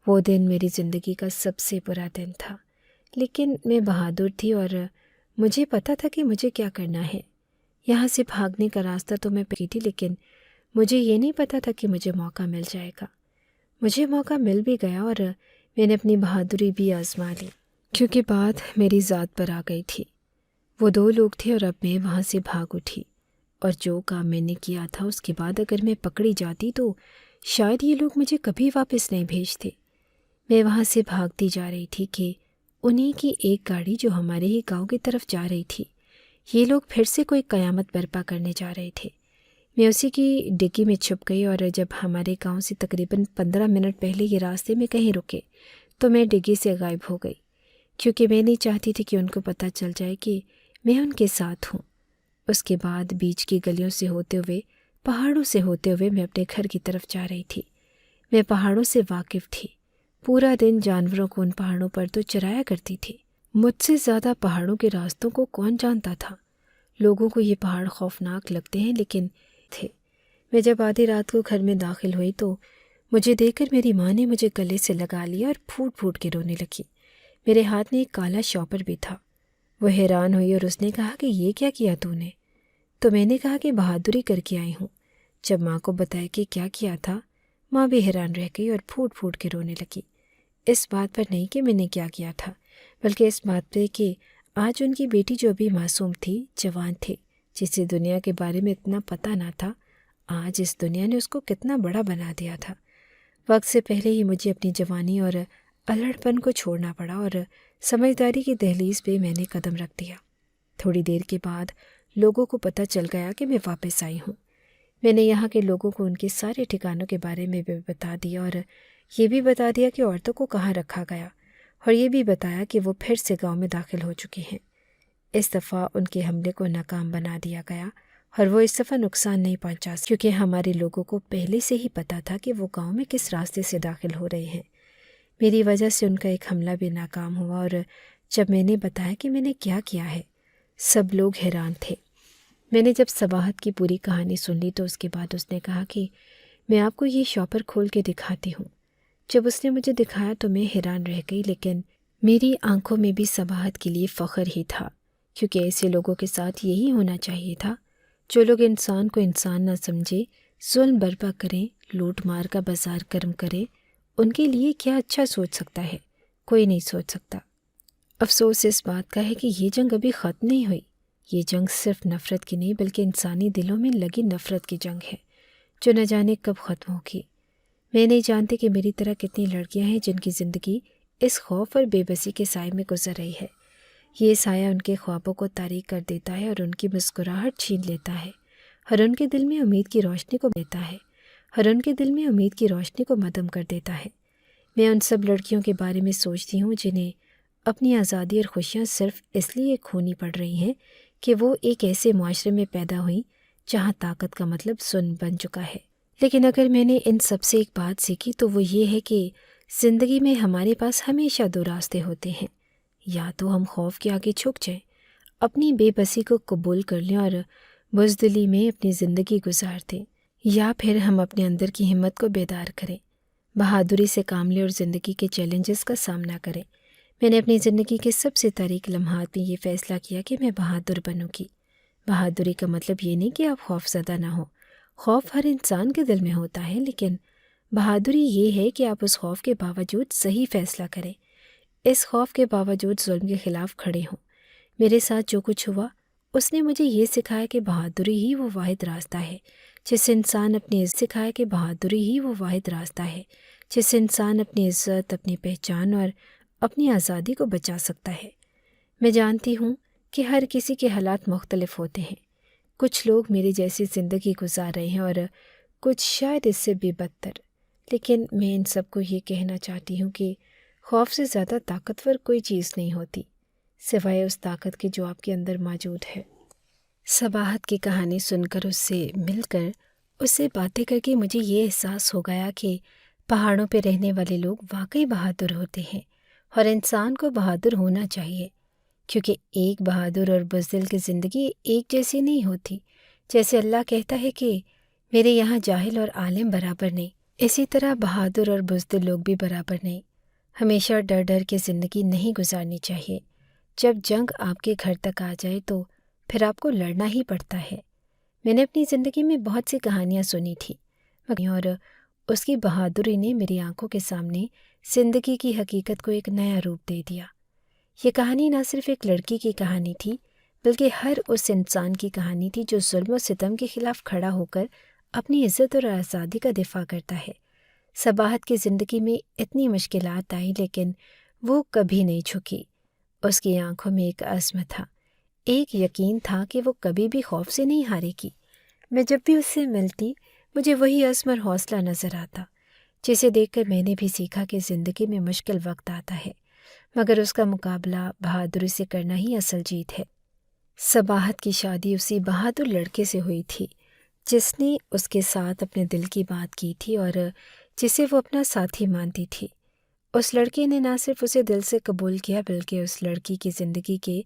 [SPEAKER 1] وہ دن میری زندگی کا سب سے برا دن تھا، لیکن میں بہادر تھی اور مجھے پتہ تھا کہ مجھے کیا کرنا ہے۔ یہاں سے بھاگنے کا راستہ تو میں پی تھی، لیکن مجھے یہ نہیں پتہ تھا کہ مجھے موقع مل جائے گا۔ مجھے موقع مل بھی گیا اور میں نے اپنی بہادری بھی آزما لی، کیونکہ بات میری ذات پر آ گئی تھی۔ وہ دو لوگ تھے اور اب میں وہاں سے بھاگ اٹھی، اور جو کام میں نے کیا تھا اس کے بعد اگر میں پکڑی جاتی تو شاید یہ لوگ مجھے کبھی واپس نہیں بھیجتے۔ میں وہاں سے بھاگتی جا رہی تھی کہ انہی کی ایک گاڑی جو ہمارے ہی گاؤں کی طرف جا رہی تھی، یہ لوگ پھر سے کوئی قیامت برپا کرنے جا رہے تھے۔ میں اسی کی ڈگی میں چھپ گئی، اور جب ہمارے گاؤں سے تقریباً 15 منٹ پہلے یہ راستے میں کہیں رکے تو میں ڈگی سے غائب ہو گئی، کیونکہ میں نہیں چاہتی تھی کہ ان کو پتہ چل جائے کہ میں ان کے ساتھ ہوں۔ اس کے بعد بیچ کی گلیوں سے ہوتے ہوئے، پہاڑوں سے ہوتے ہوئے میں اپنے گھر کی طرف جا رہی تھی۔ میں پہاڑوں سے واقف تھی، پورا دن جانوروں کو ان پہاڑوں پر تو چرایا کرتی تھی۔ مجھ سے زیادہ پہاڑوں کے راستوں کو کون جانتا تھا؟ لوگوں کو یہ پہاڑ خوفناک لگتے ہیں، لیکن تھے۔ میں جب آدھی رات کو گھر میں داخل ہوئی تو مجھے دیکھ کر میری ماں نے مجھے گلے سے لگا لیا اور پھوٹ پھوٹ کے رونے لگی۔ میرے ہاتھ میں ایک کالا شاپر بھی تھا۔ وہ حیران ہوئی اور اس نے کہا کہ یہ کیا کیا تو نے؟ تو میں نے کہا کہ بہادری کر کے آئی ہوں۔ جب ماں کو بتایا کہ کیا کیا تھا، ماں بھی حیران رہ گئی اور پھوٹ پھوٹ کے رونے لگی۔ اس بات پر نہیں کہ میں نے کیا کیا تھا، بلکہ اس بات پہ کہ آج ان کی بیٹی جو بھی معصوم تھی، جوان تھی، جسے دنیا کے بارے میں اتنا پتہ نہ تھا، آج اس دنیا نے اس کو کتنا بڑا بنا دیا تھا۔ وقت سے پہلے ہی مجھے اپنی جوانی اور الہڑ پن کو چھوڑنا پڑا، اور سمجھداری کی دہلیز پہ میں نے قدم رکھ دیا۔ تھوڑی دیر کے بعد لوگوں کو پتہ چل گیا کہ میں واپس آئی ہوں۔ میں نے یہاں کے لوگوں کو ان کے سارے ٹھکانوں کے بارے میں بھی بتا دیا اور یہ بھی بتا دیا کہ عورتوں کو کہاں رکھا گیا، اور یہ بھی بتایا کہ وہ پھر سے گاؤں میں داخل ہو چکی ہیں۔ اس دفعہ ان کے حملے کو ناکام بنا دیا گیا اور وہ اس دفعہ نقصان نہیں پہنچا کیونکہ ہمارے لوگوں کو پہلے سے ہی پتہ تھا کہ وہ گاؤں میں کس راستے سے داخل ہو رہے ہیں۔ میری وجہ سے ان کا ایک حملہ بھی ناکام ہوا، اور جب میں نے بتایا کہ میں نے کیا کیا ہے، سب لوگ حیران تھے۔ میں نے جب صباحت کی پوری کہانی سن لی تو اس کے بعد اس نے کہا کہ میں آپ کو یہ شاپر کھول کے دکھاتی ہوں۔ جب اس نے مجھے دکھایا تو میں حیران رہ گئی، لیکن میری آنکھوں میں بھی صباحت کے لیے فخر ہی تھا، کیونکہ ایسے لوگوں کے ساتھ یہی ہونا چاہیے تھا جو لوگ انسان کو انسان نہ سمجھے، ظلم برپا کریں، لوٹ مار کا بازار گرم کریں۔ ان کے لیے کیا اچھا سوچ سکتا ہے؟ کوئی نہیں سوچ سکتا۔ افسوس اس بات کا ہے کہ یہ جنگ ابھی ختم نہیں ہوئی۔ یہ جنگ صرف نفرت کی نہیں بلکہ انسانی دلوں میں لگی نفرت کی جنگ ہے، جو نہ جانے کب ختم ہوگی۔ میں نہیں جانتی کہ میری طرح کتنی لڑکیاں ہیں جن کی زندگی اس خوف اور بے بسی کے سائے میں گزر رہی ہے۔ یہ سایہ ان کے خوابوں کو تاریک کر دیتا ہے اور ان کی مسکراہٹ چھین لیتا ہے، اور ان کے دل میں امید کی روشنی کو دیتا ہے، اور ان کے دل میں امید کی روشنی کو مدھم کر دیتا ہے۔ میں ان سب لڑکیوں کے بارے میں سوچتی ہوں جنہیں اپنی آزادی اور خوشیاں صرف اس لیے کھونی پڑ رہی ہیں کہ وہ ایک ایسے معاشرے میں پیدا ہوئیں جہاں طاقت کا مطلب ظلم بن چکا ہے۔ لیکن اگر میں نے ان سب سے ایک بات سیکھی تو وہ یہ ہے کہ زندگی میں ہمارے پاس ہمیشہ دو راستے ہوتے ہیں۔ یا تو ہم خوف کے آگے جھک جائیں، اپنی بے بسی کو قبول کر لیں اور بزدلی میں اپنی زندگی گزار دیں، یا پھر ہم اپنے اندر کی ہمت کو بیدار کریں، بہادری سے کام لیں اور زندگی کے چیلنجز کا سامنا کریں۔ میں نے اپنی زندگی کے سب سے تاریک لمحات میں یہ فیصلہ کیا کہ میں بہادر بنوں گی۔ بہادری کا مطلب یہ نہیں کہ آپ خوف زدہ نہ ہوں، خوف ہر انسان کے دل میں ہوتا ہے، لیکن بہادری یہ ہے کہ آپ اس خوف کے باوجود صحیح فیصلہ کریں، اس خوف کے باوجود ظلم کے خلاف کھڑے ہوں۔ میرے ساتھ جو کچھ ہوا اس نے مجھے یہ سکھایا کہ بہادری ہی وہ واحد راستہ ہے جس انسان اپنی عزت، اپنی پہچان اور اپنی آزادی کو بچا سکتا ہے۔ میں جانتی ہوں کہ ہر کسی کے حالات مختلف ہوتے ہیں، کچھ لوگ میری جیسی زندگی گزار رہے ہیں اور کچھ شاید اس سے بھی بدتر، لیکن میں ان سب کو یہ کہنا چاہتی ہوں کہ خوف سے زیادہ طاقتور کوئی چیز نہیں ہوتی سوائے اس طاقت کے جو آپ کے اندر موجود ہے۔ صباحت کی کہانی سن کر، اس سے مل کر، اس سے باتیں کر کے مجھے یہ احساس ہو گیا کہ پہاڑوں پہ رہنے والے لوگ واقعی بہادر ہوتے ہیں، اور انسان کو بہادر ہونا چاہیے، کیونکہ ایک بہادر اور بزدل کی زندگی ایک جیسی نہیں ہوتی۔ جیسے اللہ کہتا ہے کہ میرے یہاں جاہل اور عالم برابر نہیں، اسی طرح بہادر اور بزدل لوگ بھی برابر نہیں۔ ہمیشہ ڈر ڈر کے زندگی نہیں گزارنی چاہیے۔ جب جنگ آپ کے گھر تک آ جائے تو پھر آپ کو لڑنا ہی پڑتا ہے۔ میں نے اپنی زندگی میں بہت سی کہانیاں سنی تھی، اور اس کی بہادری نے میری آنکھوں کے سامنے زندگی کی حقیقت کو ایک نیا روپ دے دیا۔ یہ کہانی نہ صرف ایک لڑکی کی کہانی تھی بلکہ ہر اس انسان کی کہانی تھی جو ظلم و ستم کے خلاف کھڑا ہو کر اپنی عزت اور آزادی کا دفاع کرتا ہے۔ صباحت کی زندگی میں اتنی مشکلات آئی لیکن وہ کبھی نہیں جھکی۔ اس کی آنکھوں میں ایک عزم تھا، ایک یقین تھا کہ وہ کبھی بھی خوف سے نہیں ہارے گی۔ میں جب بھی اس سے ملتی مجھے وہی عزم اور حوصلہ نظر آتا، جسے دیکھ کر میں نے بھی سیکھا کہ زندگی میں مشکل وقت آتا ہے مگر اس کا مقابلہ بہادری سے کرنا ہی اصل جیت ہے۔ صباحت کی شادی اسی بہادر لڑکے سے ہوئی تھی جس نے اس کے ساتھ اپنے دل کی بات کی تھی اور جسے وہ اپنا ساتھی مانتی تھی۔ اس لڑکے نے نہ صرف اسے دل سے قبول کیا بلکہ اس لڑکی کی زندگی کے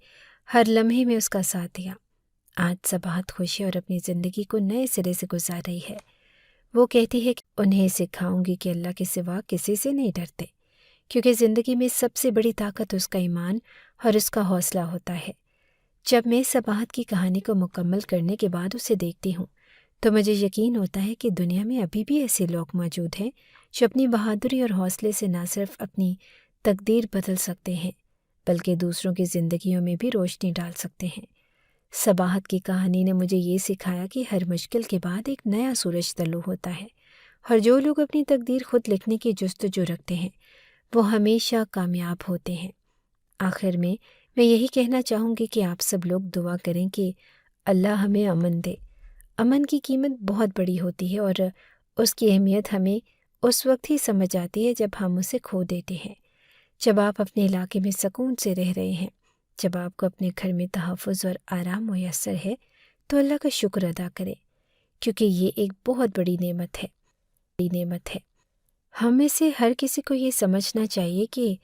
[SPEAKER 1] ہر لمحے میں اس کا ساتھ دیا۔ آج صباحت خوش ہے اور اپنی زندگی کو نئے سرے سے گزار رہی ہے۔ وہ کہتی ہے کہ انہیں سکھاؤں گی کہ اللہ کے سوا کسی سے نہیں ڈرتے، کیونکہ زندگی میں سب سے بڑی طاقت اس کا ایمان اور اس کا حوصلہ ہوتا ہے۔ جب میں صباحت کی کہانی کو مکمل کرنے کے بعد اسے دیکھتی ہوں تو مجھے یقین ہوتا ہے کہ دنیا میں ابھی بھی ایسے لوگ موجود ہیں جو اپنی بہادری اور حوصلے سے نہ صرف اپنی تقدیر بدل سکتے ہیں بلکہ دوسروں کی زندگیوں میں بھی روشنی ڈال سکتے ہیں۔ صباحت کی کہانی نے مجھے یہ سکھایا کہ ہر مشکل کے بعد ایک نیا سورج طلوع ہوتا ہے، اور جو لوگ اپنی تقدیر خود لکھنے کی جستجو رکھتے ہیں وہ ہمیشہ کامیاب ہوتے ہیں۔ آخر میں میں یہی کہنا چاہوں گی کہ آپ سب لوگ دعا کریں کہ اللہ ہمیں امن دے۔ امن کی قیمت بہت بڑی ہوتی ہے اور اس کی اہمیت ہمیں اس وقت ہی سمجھ آتی ہے جب ہم اسے کھو دیتے ہیں۔ جب آپ اپنے علاقے میں سکون سے رہ رہے ہیں، جب آپ کو اپنے گھر میں تحفظ اور آرام میسر ہے، تو اللہ کا شکر ادا کریں، کیونکہ یہ ایک بہت بڑی نعمت ہے۔ ہم میں سے ہر کسی کو یہ سمجھنا چاہیے کہ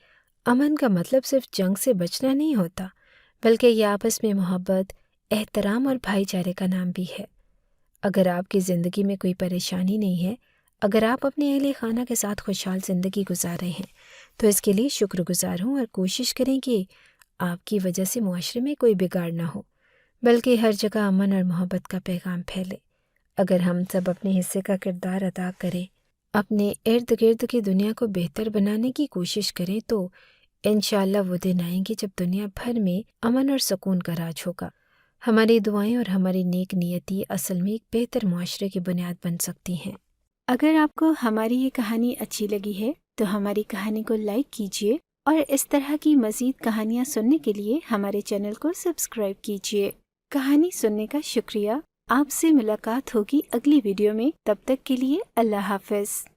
[SPEAKER 1] امن کا مطلب صرف جنگ سے بچنا نہیں ہوتا، بلکہ یہ آپس میں محبت، احترام اور بھائی چارے کا نام بھی ہے۔ اگر آپ کی زندگی میں کوئی پریشانی نہیں ہے، اگر آپ اپنے اہل خانہ کے ساتھ خوشحال زندگی گزار رہے ہیں، تو اس کے لیے شکر گزار ہوں اور کوشش کریں کہ آپ کی وجہ سے معاشرے میں کوئی بگاڑ نہ ہو، بلکہ ہر جگہ امن اور محبت کا پیغام پھیلے۔ اگر ہم سب اپنے حصے کا کردار ادا کریں، اپنے ارد گرد کی دنیا کو بہتر بنانے کی کوشش کریں، تو انشاءاللہ وہ دن آئیں گے جب دنیا بھر میں امن اور سکون کا راج ہوگا۔ ہماری دعائیں اور ہماری نیک نیتی اصل میں ایک بہتر معاشرے کی بنیاد بن سکتی ہیں۔ اگر آپ کو ہماری یہ کہانی اچھی لگی ہے تو ہماری کہانی کو لائک کیجیے اور اس طرح کی مزید کہانیاں سننے کے لیے ہمارے چینل کو سبسکرائب کیجیے۔ کہانی سننے کا شکریہ۔ آپ سے ملاقات ہوگی اگلی ویڈیو میں، تب تک کے لیے اللہ حافظ۔